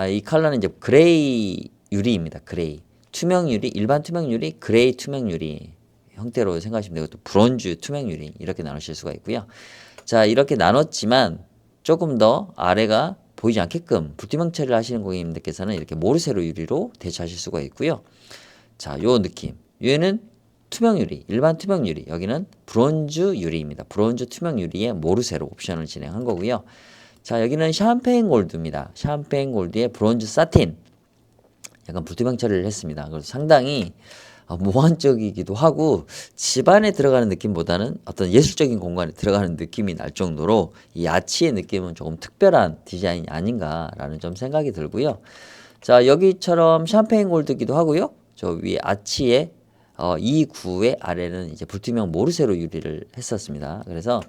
이 컬러는 이제 그레이 유리입니다. 그레이. 투명 유리, 일반 투명 유리, 그레이 투명 유리 형태로 생각하시면 되고, 또 브론즈 투명 유리 이렇게 나누실 수가 있고요. 자, 이렇게 나눴지만 조금 더 아래가 보이지 않게끔 불투명 처리를 하시는 고객님들께서는 이렇게 모르세로 유리로 대처하실 수가 있고요. 자, 요 느낌. 얘는 투명 유리, 일반 투명 유리. 여기는 브론즈 유리입니다. 브론즈 투명 유리에 모르세로 옵션을 진행한 거고요. 자, 여기는 샴페인 골드입니다. 샴페인 골드에 브론즈 사틴. 약간 불투명 처리를 했습니다. 그래서 상당히 몽환적이기도 하고 집 안에 들어가는 느낌보다는 어떤 예술적인 공간에 들어가는 느낌이 날 정도로 이 아치의 느낌은 조금 특별한 디자인이 아닌가라는 좀 생각이 들고요. 자, 여기처럼 샴페인 골드기도 하고요. 저 위에 아치에 이 구의 아래는 이제 불투명 모르세로 유리를 했었습니다. 그래서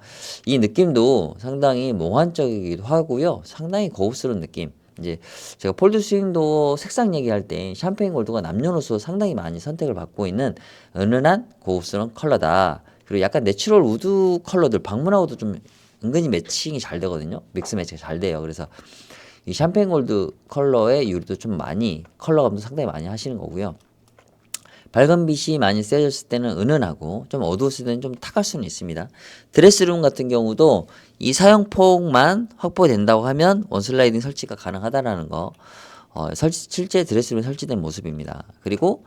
이 느낌도 상당히 몽환적이기도 하고요. 상당히 고급스러운 느낌. 이제 제가 폴드 스윙도 색상 얘기할 때 샴페인 골드가 남녀노소 상당히 많이 선택을 받고 있는 은은한 고급스러운 컬러다. 그리고 약간 내추럴 우드 컬러들 방문하고도 좀 은근히 매칭이 잘 되거든요. 믹스 매치가 잘 돼요. 그래서 이 샴페인 골드 컬러의 유리도 좀 많이 컬러감도 상당히 많이 하시는 거고요. 밝은 빛이 많이 쐬졌을 때는 은은하고 좀 어두웠을 때는 좀 탁할 수는 있습니다. 드레스룸 같은 경우도 이 사용폭만 확보된다고 하면 원슬라이딩 설치가 가능하다라는 거 실제 드레스룸에 설치된 모습입니다. 그리고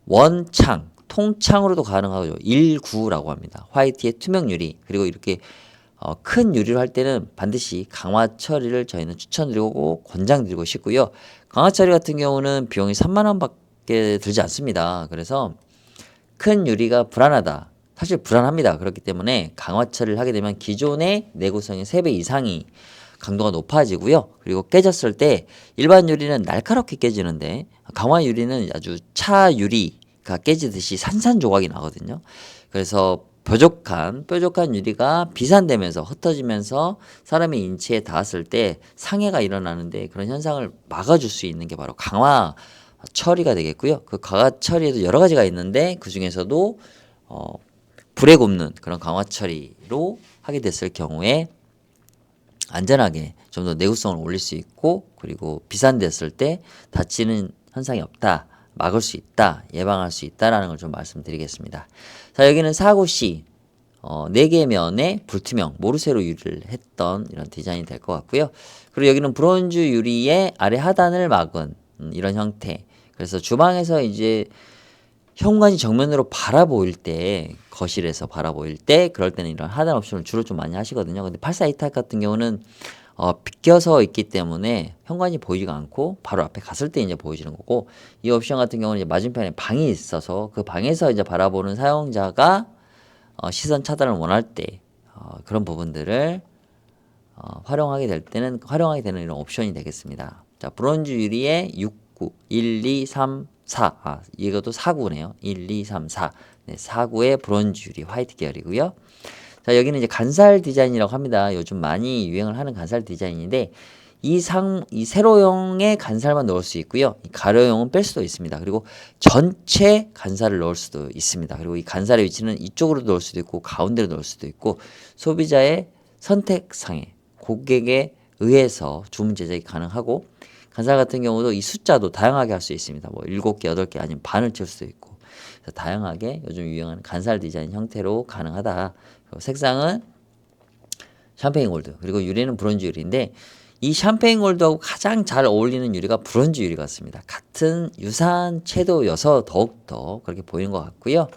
원창, 통창으로도 가능하죠. 1구라고 합니다. 화이트의 투명 유리 그리고 이렇게 큰 유리로 할 때는 반드시 강화 처리를 저희는 추천드리고 권장드리고 싶고요. 강화 처리 같은 경우는 비용이 3만 원밖에 들지 않습니다. 그래서 큰 유리가 불안하다. 사실 불안합니다. 그렇기 때문에 강화 처리를 하게 되면 기존의 내구성의 3배 이상이 강도가 높아지고요. 그리고 깨졌을 때 일반 유리는 날카롭게 깨지는데 강화 유리는 아주 차 유리가 깨지듯이 산산조각이 나거든요. 그래서 뾰족한 유리가 비산되면서 흩어지면서 사람의 인체에 닿았을 때 상해가 일어나는데 그런 현상을 막아줄 수 있는 게 바로 강화 처리가 되겠고요. 그 강화 처리에도 여러 가지가 있는데 그 중에서도 불에 굽는 그런 강화 처리로 하게 됐을 경우에 안전하게 좀 더 내구성을 올릴 수 있고 그리고 비산됐을 때 다치는 현상이 없다. 막을 수 있다. 예방할 수 있다라는 걸 좀 말씀드리겠습니다. 자, 여기는 4구C 4개의 면에 불투명 모르세로 유리를 했던 이런 디자인이 될 것 같고요. 그리고 여기는 브론즈 유리의 아래 하단을 막은 이런 형태. 그래서 주방에서 이제 현관이 정면으로 바라보일 때 거실에서 바라보일 때 그럴 때는 이런 하단 옵션을 주로 좀 많이 하시거든요. 근데 842 타입 같은 경우는 비껴서 있기 때문에 현관이 보이지가 않고 바로 앞에 갔을 때 이제 보여지는 거고 이 옵션 같은 경우는 이제 맞은편에 방이 있어서 그 방에서 이제 바라보는 사용자가 시선 차단을 원할 때 그런 부분들을 활용하게 될 때는 활용하게 되는 이런 옵션이 되겠습니다. 자, 브론즈 유리의 6구 1, 2, 3, 4 이것도 4구네요. 1, 2, 3, 4 네, 4구의 브론즈 유리 화이트 계열이고요. 자, 여기는 이제 간살 디자인이라고 합니다. 요즘 많이 유행을 하는 간살 디자인인데 이 세로형의 간살만 넣을 수 있고요. 이 가로형은 뺄 수도 있습니다. 그리고 전체 간살을 넣을 수도 있습니다. 그리고 이 간살의 위치는 이쪽으로 넣을 수도 있고 가운데로 넣을 수도 있고 소비자의 선택상에 고객에 의해서 주문 제작이 가능하고 간살 같은 경우도 이 숫자도 다양하게 할 수 있습니다. 뭐 7개, 8개 아니면 반을 채울 수도 있고 그래서 다양하게 요즘 유행하는 간살 디자인 형태로 가능하다. 색상은 샴페인 골드 그리고 유리는 브론즈 유리인데 이 샴페인 골드하고 가장 잘 어울리는 유리가 브론즈 유리 같습니다. 같은 유사한 채도여서 더욱더 그렇게 보이는 것 같고요.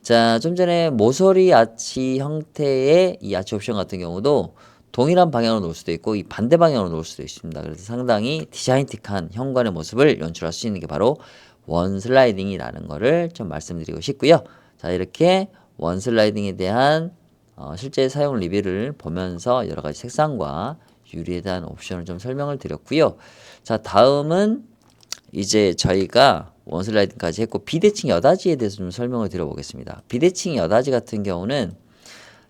자, 좀 전에 모서리 아치 형태의 이 아치 옵션 같은 경우도 동일한 방향으로 놓을 수도 있고 이 반대 방향으로 놓을 수도 있습니다. 그래서 상당히 디자인틱한 현관의 모습을 연출할 수 있는 게 바로 원 슬라이딩이라는 거를 좀 말씀드리고 싶고요. 자, 이렇게 원 슬라이딩에 대한 실제 사용 리뷰를 보면서 여러 가지 색상과 유리에 대한 옵션을 좀 설명을 드렸고요. 자, 다음은 이제 저희가 원슬라이딩까지 했고 비대칭 여닫이에 대해서 좀 설명을 드려보겠습니다. 비대칭 여닫이 같은 경우는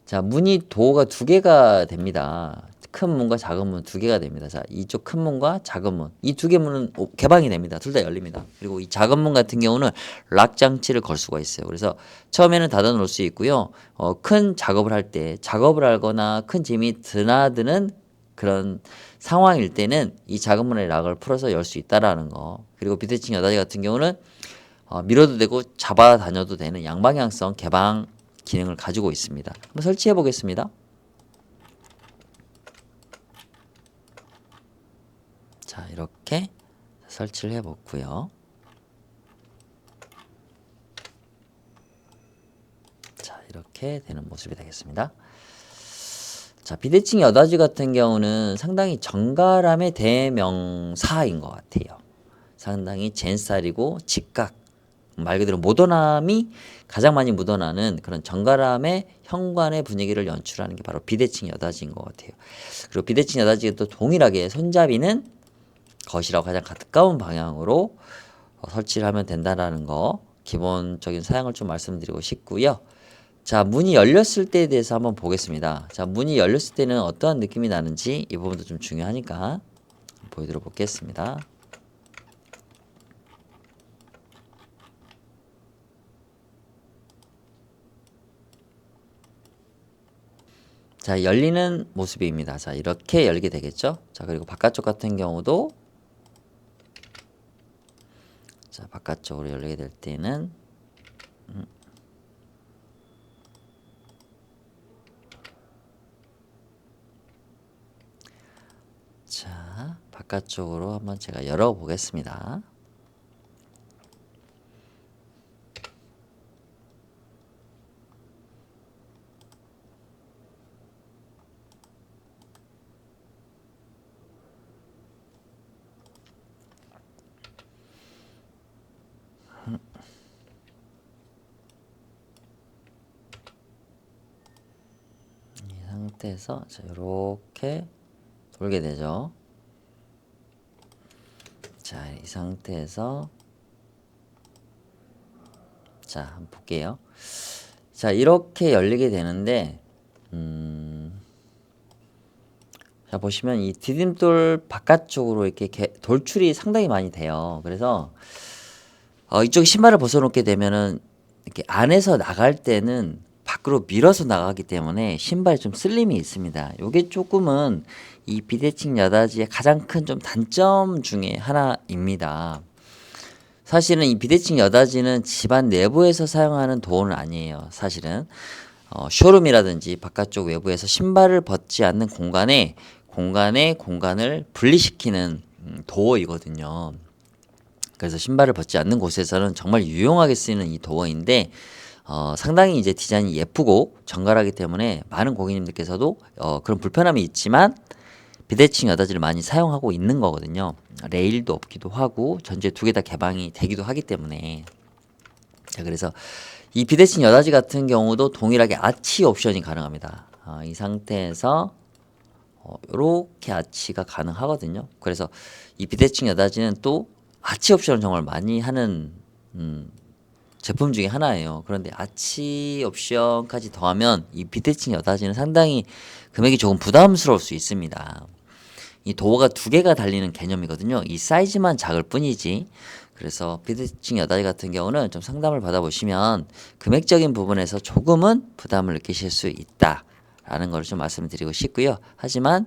자, 문이 도어가 두 개가 됩니다. 큰 문과 작은 문 두 개가 됩니다. 자, 이쪽 큰 문과 작은 문. 이 두 개 문은 개방이 됩니다. 둘 다 열립니다. 그리고 이 작은 문 같은 경우는 락 장치를 걸 수가 있어요. 그래서 처음에는 닫아 놓을 수 있고요. 큰 작업을 할 때, 작업을 하거나 큰 짐이 드나드는 그런 상황일 때는 이 작은 문의 락을 풀어서 열 수 있다라는 거. 그리고 비대칭 여닫이 같은 경우는 밀어도 되고 잡아 다녀도 되는 양방향성 개방 기능을 가지고 있습니다. 한번 설치해 보겠습니다. 자, 이렇게 설치를 해 보고요. 자, 이렇게 되는 모습이 되겠습니다. 자, 비대칭 여닫이 같은 경우는 상당히 정갈함의 대명사인 것 같아요. 상당히 젠 스타일이고 직각, 말 그대로 모던함이 가장 많이 묻어나는 그런 정갈함의 현관의 분위기를 연출하는 게 바로 비대칭 여닫이인 것 같아요. 그리고 비대칭 여닫이가 또 동일하게 손잡이는 거실하고 가장 가까운 방향으로 설치를 하면 된다라는 거 기본적인 사양을 좀 말씀드리고 싶고요. 자, 문이 열렸을 때에 대해서 한번 보겠습니다. 자, 문이 열렸을 때는 어떠한 느낌이 나는지 이 부분도 좀 중요하니까 보여드려 보겠습니다. 자, 열리는 모습입니다. 자, 이렇게 열게 되겠죠? 자, 그리고 바깥쪽 같은 경우도 자, 바깥쪽으로 열리게 될 때는 자, 바깥쪽으로 한번 제가 열어 보겠습니다. 이 상태에서 자, 이렇게 돌게 되죠. 자, 이 상태에서 자, 한번 볼게요. 자, 이렇게 열리게 되는데 자, 보시면 이 디딤돌 바깥쪽으로 이렇게 돌출이 상당히 많이 돼요. 그래서 이쪽 신발을 벗어놓게 되면은 이렇게 안에서 나갈 때는 밖으로 밀어서 나가기 때문에 신발에 좀 쓸림이 있습니다. 요게 조금은 이 비대칭 여닫이의 가장 큰 좀 단점 중에 하나입니다. 사실은 이 비대칭 여닫이는 집안 내부에서 사용하는 도어는 아니에요. 사실은 쇼룸이라든지 바깥쪽 외부에서 신발을 벗지 않는 공간을 분리시키는 도어이거든요. 그래서 신발을 벗지 않는 곳에서는 정말 유용하게 쓰이는 이 도어인데 상당히 이제 디자인이 예쁘고 정갈하기 때문에 많은 고객님들께서도 그런 불편함이 있지만 비대칭 여닫이를 많이 사용하고 있는 거거든요. 레일도 없기도 하고 전체 두 개 다 개방이 되기도 하기 때문에 자, 그래서 이 비대칭 여닫이 같은 경우도 동일하게 아치 옵션이 가능합니다. 이 상태에서 이렇게 아치가 가능하거든요. 그래서 이 비대칭 여닫이는 또 아치 옵션을 정말 많이 하는 제품 중에 하나예요. 그런데 아치 옵션까지 더하면 이 비대칭 여닫이는 상당히 금액이 조금 부담스러울 수 있습니다. 이 도어가 두 개가 달리는 개념이거든요. 이 사이즈만 작을 뿐이지. 그래서 비대칭 여닫이 같은 경우는 좀 상담을 받아보시면 금액적인 부분에서 조금은 부담을 느끼실 수 있다라는 걸 좀 말씀드리고 싶고요. 하지만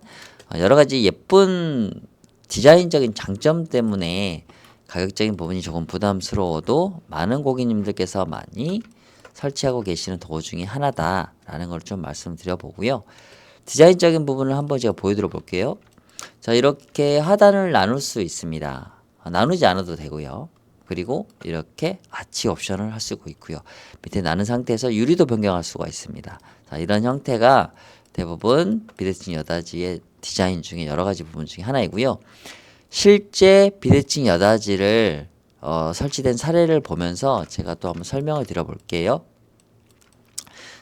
여러 가지 예쁜 디자인적인 장점 때문에 가격적인 부분이 조금 부담스러워도 많은 고객님들께서 많이 설치하고 계시는 도어 중에 하나다라는 걸 좀 말씀드려 보고요. 디자인적인 부분을 한번 제가 보여드려 볼게요. 자, 이렇게 하단을 나눌 수 있습니다. 나누지 않아도 되고요. 그리고 이렇게 아치 옵션을 할 수가 있고요. 밑에 나는 상태에서 유리도 변경할 수가 있습니다. 자, 이런 형태가 대부분 비대칭 여닫이의 디자인 중에 여러 가지 부분 중에 하나이고요. 실제 비대칭 여닫이를 설치된 사례를 보면서 제가 또 한번 설명을 드려볼게요.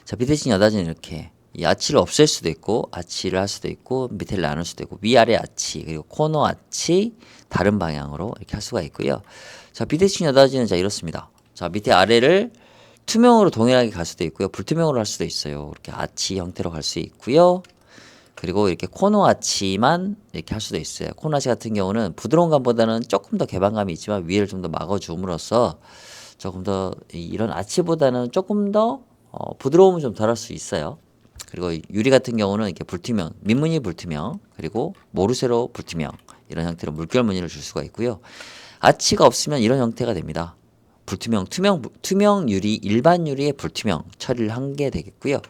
자, 비대칭 여닫이는 이렇게 이 아치를 없앨 수도 있고 아치를 할 수도 있고 밑에를 나눌 수도 있고 위아래 아치 그리고 코너 아치 다른 방향으로 이렇게 할 수가 있고요. 자, 비대칭 여닫이는 자 이렇습니다. 자, 밑에 아래를 투명으로 동일하게 갈 수도 있고요. 불투명으로 할 수도 있어요. 이렇게 아치 형태로 갈 수 있고요. 그리고 이렇게 코너 아치만 이렇게 할 수도 있어요. 코너 아치 같은 경우는 부드러운 감보다는 조금 더 개방감이 있지만 위를 좀 더 막아줌으로써 조금 더 이런 아치보다는 조금 더 부드러움을 좀 덜 할 수 있어요. 그리고 유리 같은 경우는 이렇게 불투명, 밑무늬 불투명, 그리고 모르쇠로 불투명 이런 형태로 물결 무늬를 줄 수가 있고요. 아치가 없으면 이런 형태가 됩니다. 불투명, 투명 유리, 일반 유리의 불투명 처리를 한 게 되겠고요.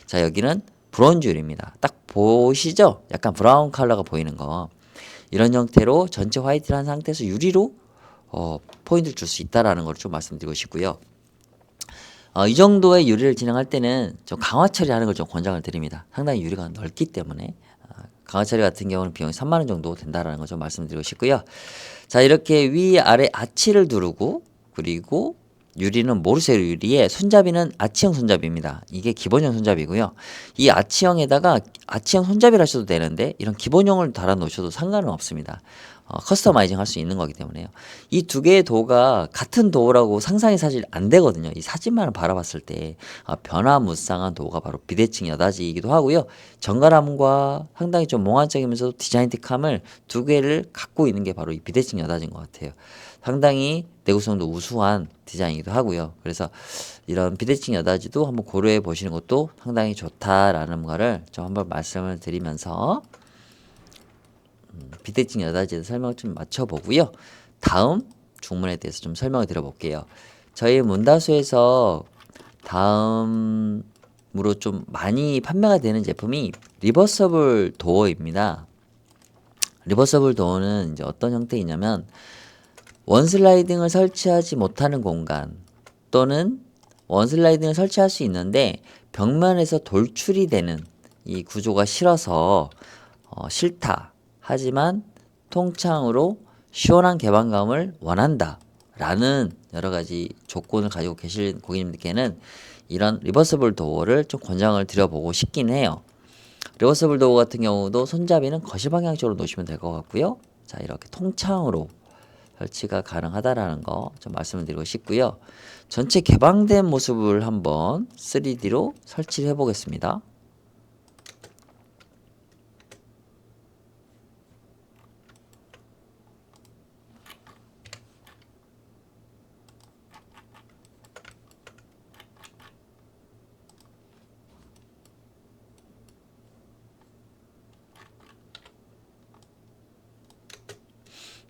자, 여기는 브론즈 유리입니다. 딱 보시죠? 약간 브라운 컬러가 보이는 거. 이런 형태로 전체 화이트를 한 상태에서 유리로 포인트를 줄 수 있다라는 걸 좀 말씀드리고 싶고요. 이 정도의 유리를 진행할 때는 좀 강화 처리하는 걸 좀 권장을 드립니다. 상당히 유리가 넓기 때문에 강화 처리 같은 경우는 비용이 3만 원 정도 된다라는 걸 좀 말씀드리고 싶고요. 자, 이렇게 위아래 아치를 두르고 그리고 유리는 모르쇠 유리에 손잡이는 아치형 손잡이입니다. 이게 기본형 손잡이고요. 이 아치형에다가 아치형 손잡이를 하셔도 되는데 이런 기본형을 달아 놓으셔도 상관은 없습니다. 커스터마이징 할 수 있는 거기 때문에요. 이 두 개의 도어가 같은 도어라고 상상이 사실 안 되거든요. 이 사진만을 바라봤을 때 변화무쌍한 도어가 바로 비대칭 여닫이이기도 하고요. 정갈함과 상당히 좀 몽환적이면서도 디자인틱함을 두 개를 갖고 있는 게 바로 이 비대칭 여닫이인 것 같아요. 상당히 내구성도 우수한 디자인이기도 하고요. 그래서 이런 비대칭 여닫이도 한번 고려해 보시는 것도 상당히 좋다라는 거를 좀 한번 말씀을 드리면서 비대칭 여닫이에 설명을 좀 맞춰보고요. 다음 중문에 대해서 좀 설명을 드려볼게요. 저희 문다수에서 다음으로 좀 많이 판매가 되는 제품이 리버서블 도어입니다. 리버서블 도어는 이제 어떤 형태이냐면 원슬라이딩을 설치하지 못하는 공간 또는 원슬라이딩을 설치할 수 있는데 벽면에서 돌출이 되는 이 구조가 싫어서 싫다. 하지만 통창으로 시원한 개방감을 원한다. 라는 여러 가지 조건을 가지고 계실 고객님들께는 이런 리버서블 도어를 좀 권장을 드려보고 싶긴 해요. 리버서블 도어 같은 경우도 손잡이는 거실 방향 쪽으로 놓으시면 될 것 같고요. 자, 이렇게 통창으로 설치가 가능하다라는 거 좀 말씀을 드리고 싶고요. 전체 개방된 모습을 한번 3D로 설치를 해보겠습니다.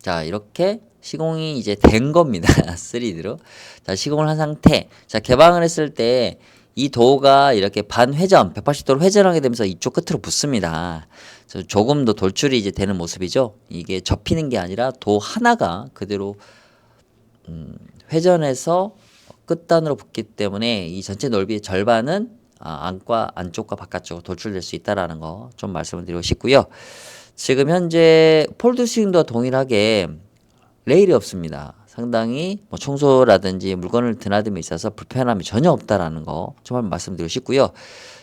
자, 이렇게 시공이 이제 된 겁니다. 3D로. 자, 시공을 한 상태. 자, 개방을 했을 때 이 도어가 이렇게 반회전, 180도로 회전하게 되면서 이쪽 끝으로 붙습니다. 조금 더 돌출이 이제 되는 모습이죠. 이게 접히는 게 아니라 도 하나가 그대로 회전해서 끝단으로 붙기 때문에 이 전체 넓이의 절반은 안쪽과 바깥쪽으로 돌출될 수 있다라는 거 좀 말씀을 드리고 싶고요. 지금 현재 폴드 스윙과 동일하게 레일이 없습니다. 상당히 청소라든지 물건을 드나듦에 있어서 불편함이 전혀 없다라는 거 좀 말씀드리고 싶고요.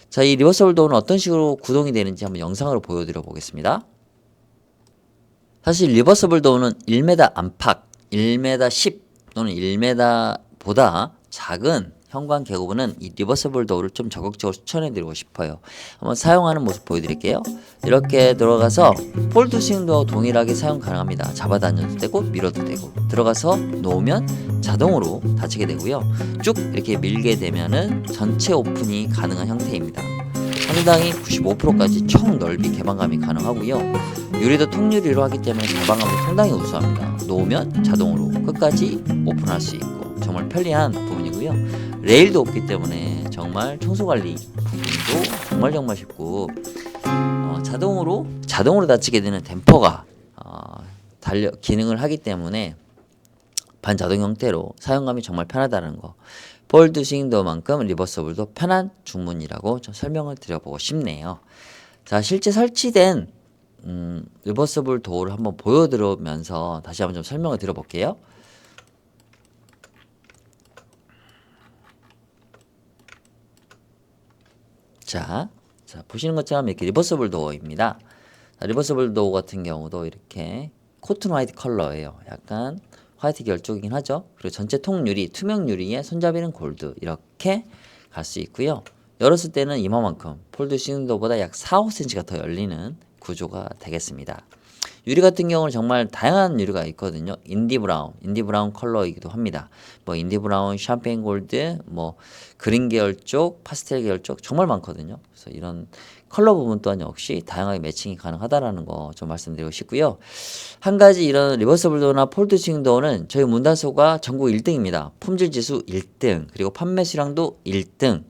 자, 이 리버서블 도어는 어떤 식으로 구동이 되는지 한번 영상으로 보여드려 보겠습니다. 사실 리버서블 도어는 1m 안팎, 1m 10 또는 1m보다 작은 현관 개구부는 이 리버서블 도어를 좀 적극적으로 추천해드리고 싶어요. 한번 사용하는 모습 보여드릴게요. 이렇게 들어가서 폴드 스윙도 동일하게 사용 가능합니다. 잡아 당겨도 되고 밀어도 되고 들어가서 놓으면 자동으로 닫히게 되고요. 쭉 이렇게 밀게 되면은 전체 오픈이 가능한 형태입니다. 상당히 95%까지 총 넓이 개방감이 가능하고요. 유리도 통유리로 하기 때문에 개방감도 상당히 우수합니다. 놓으면 자동으로 끝까지 오픈할 수 있고 정말 편리한 부분이고요. 레일도 없기 때문에 정말 청소관리 부분도 정말 쉽고 자동으로 닫히게 되는 댐퍼가 기능을 하기 때문에 반자동 형태로 사용감이 정말 편하다는 거. 폴드 스윙도어만큼 리버서블도 편한 중문이라고 좀 설명을 드려보고 싶네요. 자, 실제 설치된 리버서블 도어를 한번 보여드리면서 다시 한번 좀 설명을 드려볼게요. 자, 보시는 것처럼 이렇게 리버서블 도어입니다. 자, 리버서블 도어 같은 경우도 이렇게 코튼 화이트 컬러예요. 약간 화이트 계열 쪽이긴 하죠. 그리고 전체 통유리, 투명 유리에 손잡이는 골드 이렇게 갈 수 있고요. 열었을 때는 이만큼 폴드 스윙도어보다 약 4, 5cm가 더 열리는 구조가 되겠습니다. 유리 같은 경우는 정말 다양한 유리가 있거든요. 인디 브라운 컬러이기도 합니다. 뭐 인디 브라운, 샴페인 골드, 뭐 그린 계열 쪽, 파스텔 계열 쪽 정말 많거든요. 그래서 이런 컬러 부분 또한 역시 다양하게 매칭이 가능하다라는 거 좀 말씀드리고 싶고요. 한 가지 이런 리버서블 도어나 폴드 스윙 도어는 저희 문다소가 전국 1등입니다. 품질 지수 1등, 그리고 판매 수량도 1등,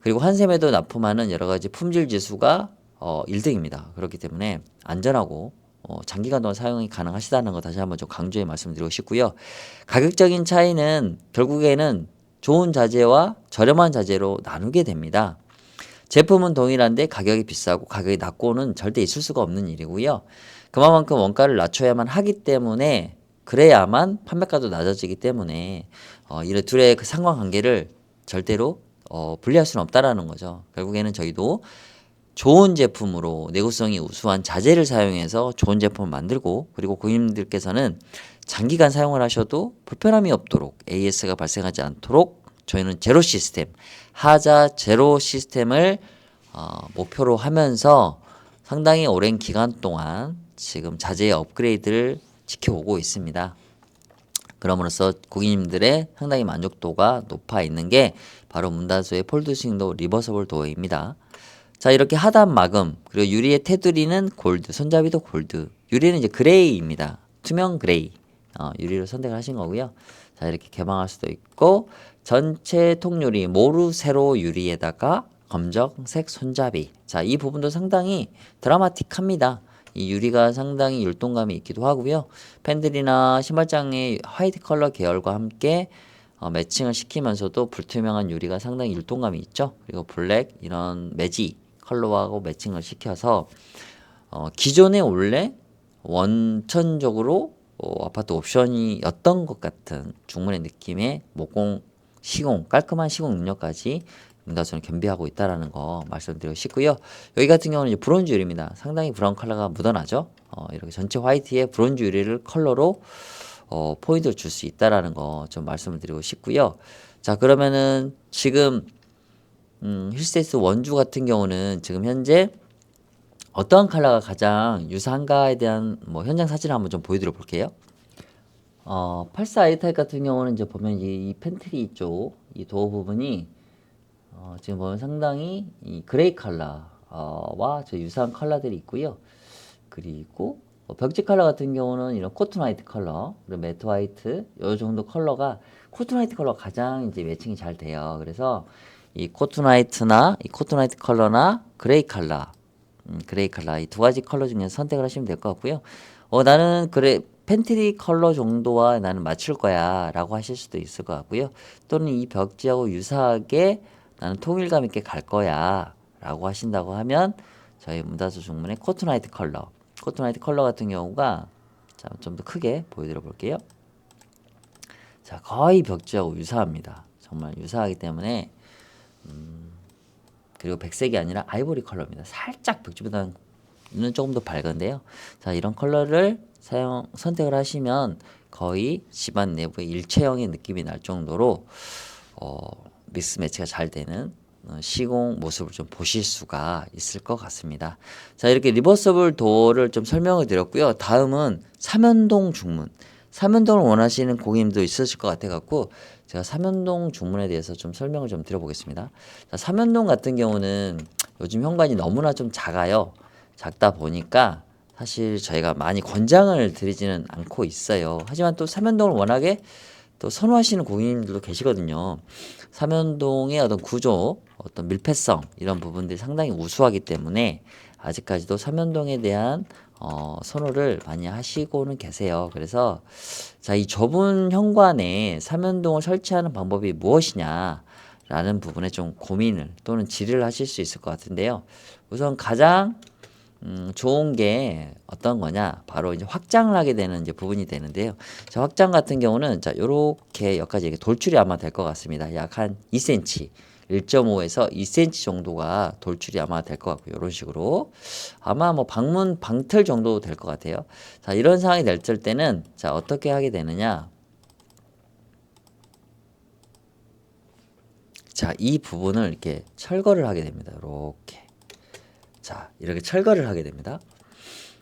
그리고 한샘에도 납품하는 여러 가지 품질 지수가 1등입니다. 그렇기 때문에 안전하고 장기간 동안 사용이 가능하시다는 거 다시 한번 좀 강조해 말씀드리고 싶고요. 가격적인 차이는 결국에는 좋은 자재와 저렴한 자재로 나누게 됩니다. 제품은 동일한데 가격이 비싸고 가격이 낮고는 절대 있을 수가 없는 일이고요. 그만큼 원가를 낮춰야만 하기 때문에 그래야만 판매가도 낮아지기 때문에 이런 둘의 그 상관관계를 절대로 분리할 수는 없다라는 거죠. 결국에는 저희도 좋은 제품으로 내구성이 우수한 자재를 사용해서 좋은 제품을 만들고, 그리고 고객님들께서는 장기간 사용을 하셔도 불편함이 없도록 AS가 발생하지 않도록 저희는 제로 시스템, 하자 제로 시스템을 목표로 하면서 상당히 오랜 기간 동안 지금 자재의 업그레이드를 지켜오고 있습니다. 그럼으로써 고객님들의 상당히 만족도가 높아 있는 게 바로 문다소의 폴드 스윙도어 리버서블 도어입니다. 자, 이렇게 하단 마금, 그리고 유리의 테두리는 골드, 손잡이도 골드. 유리는 이제 그레이입니다. 투명 그레이. 유리를 선택을 하신 거고요. 자, 이렇게 개방할 수도 있고, 전체 통유리 모루 세로 유리에다가 검정색 손잡이. 자, 이 부분도 상당히 드라마틱합니다. 이 유리가 상당히 율동감이 있기도 하고요. 팬들이나 신발장의 화이트 컬러 계열과 함께 매칭을 시키면서도 불투명한 유리가 상당히 율동감이 있죠. 그리고 블랙 이런 매지 컬러하고 매칭을 시켜서 기존에 원래 원천적으로 아파트 옵션이었던 것 같은 중문의 느낌의 모공, 시공, 깔끔한 시공 능력까지 문다소는 겸비하고 있다라는 거 말씀드리고 싶고요. 여기 같은 경우는 이제 브론즈 유리입니다. 상당히 브라운 컬러가 묻어나죠. 이렇게 전체 화이트에 브론즈 유리를 컬러로 포인트를 줄 수 있다라는 거 좀 말씀을 드리고 싶고요. 자, 그러면은 지금 힐스테이스 원주 같은 경우는 지금 현재 어떠한 컬러가 가장 유사한가에 대한 뭐 현장 사진을 한번 좀 보여드려 볼게요. 84 A타입 같은 경우는 이제 보면 이 팬트리 쪽 이 도어 부분이 지금 보면 상당히 이 그레이 컬러와 저 유사한 컬러들이 있고요. 그리고 벽지 컬러 같은 경우는 이런 코튼 화이트 컬러, 그리고 매트 화이트, 요 정도 컬러가 코튼 화이트 컬러가 가장 이제 매칭이 잘 돼요. 그래서 이 코튼 화이트나 이 코튼 화이트 컬러나 그레이 컬러, 이 두 가지 컬러 중에서 선택을 하시면 될 것 같고요. 나는 그래 팬트리 컬러 정도와 나는 맞출 거야 라고 하실 수도 있을 것 같고요. 또는 이 벽지하고 유사하게 나는 통일감 있게 갈 거야 라고 하신다고 하면 저희 문다소 중문의 코튼 화이트 컬러 같은 경우가 좀 더 크게 보여드려 볼게요. 자, 거의 벽지하고 유사합니다. 정말 유사하기 때문에 그리고 백색이 아니라 아이보리 컬러입니다. 살짝 벽지보다는 조금 더 밝은데요. 자, 이런 컬러를 선택을 하시면 거의 집안 내부의 일체형의 느낌이 날 정도로 믹스 매치가 잘 되는 시공 모습을 좀 보실 수가 있을 것 같습니다. 자, 이렇게 리버서블 도어를 좀 설명을 드렸고요. 다음은 삼연동 중문. 삼연동을 원하시는 고객님도 있으실 것 같아 갖고 제가 삼연동 중문에 대해서 좀 설명을 좀 드려보겠습니다. 자, 삼연동 같은 경우는 요즘 현관이 너무나 좀 작아요. 작다 보니까 사실 저희가 많이 권장을 드리지는 않고 있어요. 하지만 또 삼연동을 워낙에 또 선호하시는 고객님들도 계시거든요. 삼연동의 어떤 구조, 어떤 밀폐성 이런 부분들이 상당히 우수하기 때문에 아직까지도 삼연동에 대한 선호를 많이 하시고는 계세요. 그래서 자, 이 좁은 현관에 삼연동을 설치하는 방법이 무엇이냐라는 부분에 좀 고민을 또는 질의를 하실 수 있을 것 같은데요. 우선 가장 좋은 게 어떤 거냐? 바로 이제 확장을 하게 되는 이제 부분이 되는데요. 자, 확장 같은 경우는 자, 요렇게 여기까지 이렇게 돌출이 아마 될 것 같습니다. 약 한 2cm, 1.5에서 2cm 정도가 돌출이 아마 될 것 같고요. 이런 식으로 아마 뭐 방문 방틀 정도 될 것 같아요. 자, 이런 상황이 될 때는 자, 어떻게 하게 되느냐? 자, 이 부분을 이렇게 철거를 하게 됩니다. 이렇게. 자, 이렇게 철거를 하게 됩니다.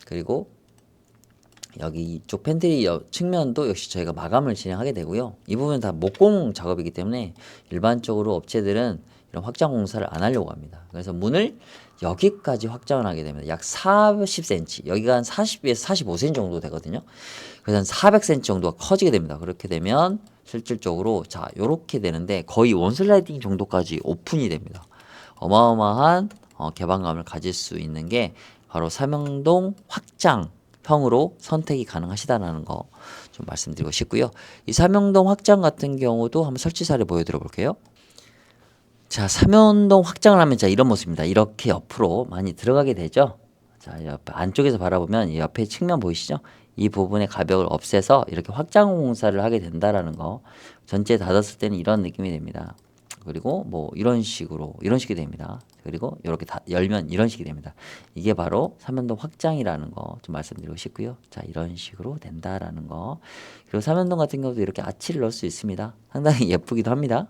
그리고 여기 이쪽 팬트리 측면도 역시 저희가 마감을 진행하게 되고요. 이 부분은 다 목공 작업이기 때문에 일반적으로 업체들은 이런 확장 공사를 안 하려고 합니다. 그래서 문을 여기까지 확장을 하게 됩니다. 약 40cm, 여기가 한 40에서 45cm 정도 되거든요. 그래서 한 400cm 정도가 커지게 됩니다. 그렇게 되면 실질적으로 자, 요렇게 되는데 거의 원슬라이딩 정도까지 오픈이 됩니다. 어마어마한 개방감을 가질 수 있는 게 바로 삼연동 확장형으로 선택이 가능하시다는 거 좀 말씀드리고 싶고요. 이 삼연동 확장 같은 경우도 한번 설치 사례 보여드려 볼게요. 자, 삼연동 확장을 하면 자, 이런 모습입니다. 이렇게 옆으로 많이 들어가게 되죠. 자, 옆 안쪽에서 바라보면 이 옆에 측면 보이시죠? 이 부분의 가벽을 없애서 이렇게 확장 공사를 하게 된다라는 거. 전체 닫았을 때는 이런 느낌이 됩니다. 그리고 뭐 이런 식이 됩니다. 그리고 이렇게 다 열면 이런 식이 됩니다. 이게 바로 삼연동 확장이라는 거 좀 말씀드리고 싶고요. 자, 이런 식으로 된다라는 거. 그리고 삼연동 같은 경우도 이렇게 아치를 넣을 수 있습니다. 상당히 예쁘기도 합니다.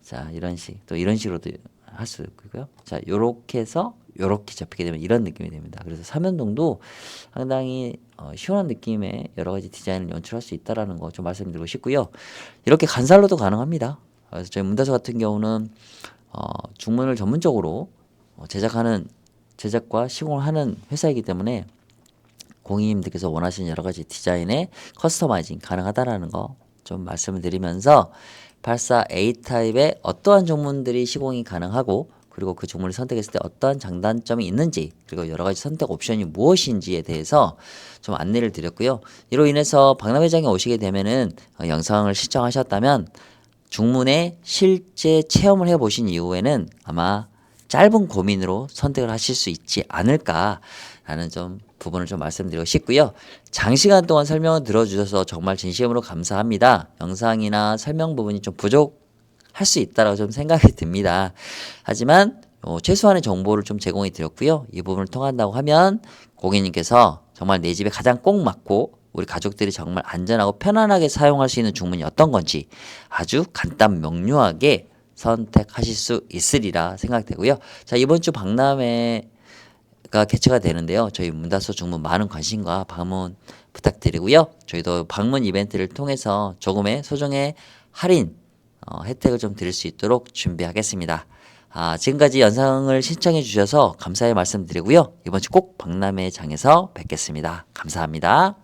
자, 이런 식, 또 이런 식으로도 할 수 있고요. 자, 요렇게 해서 요렇게 접히게 되면 이런 느낌이 됩니다. 그래서 삼연동도 상당히 시원한 느낌의 여러 가지 디자인을 연출할 수 있다라는 거 좀 말씀드리고 싶고요. 이렇게 간살로도 가능합니다. 그래서 저희 문다서 같은 경우는 중문을 전문적으로 제작과 시공을 하는 회사이기 때문에 고객님들께서 원하시는 여러 가지 디자인의 커스터마이징 가능하다라는 거 좀 말씀을 드리면서 84A 타입의 어떠한 종문들이 시공이 가능하고 그리고 그 종문을 선택했을 때 어떠한 장단점이 있는지 그리고 여러 가지 선택 옵션이 무엇인지에 대해서 좀 안내를 드렸고요. 이로 인해서 박람회장에 오시게 되면은 영상을 시청하셨다면 중문에 실제 체험을 해보신 이후에는 아마 짧은 고민으로 선택을 하실 수 있지 않을까라는 좀 부분을 좀 말씀드리고 싶고요. 장시간 동안 설명을 들어주셔서 정말 진심으로 감사합니다. 영상이나 설명 부분이 좀 부족할 수 있다고 좀 생각이 듭니다. 하지만 최소한의 정보를 좀 제공해 드렸고요. 이 부분을 통한다고 하면 고객님께서 정말 내 집에 가장 꼭 맞고 우리 가족들이 정말 안전하고 편안하게 사용할 수 있는 중문이 어떤 건지 아주 간단 명료하게 선택하실 수 있으리라 생각되고요. 자, 이번 주 박람회가 개최가 되는데요. 저희 문다소 중문 많은 관심과 방문 부탁드리고요. 저희도 방문 이벤트를 통해서 조금의 소정의 할인 혜택을 좀 드릴 수 있도록 준비하겠습니다. 지금까지 영상을 시청해 주셔서 감사의 말씀드리고요. 이번 주 꼭 박람회장에서 뵙겠습니다. 감사합니다.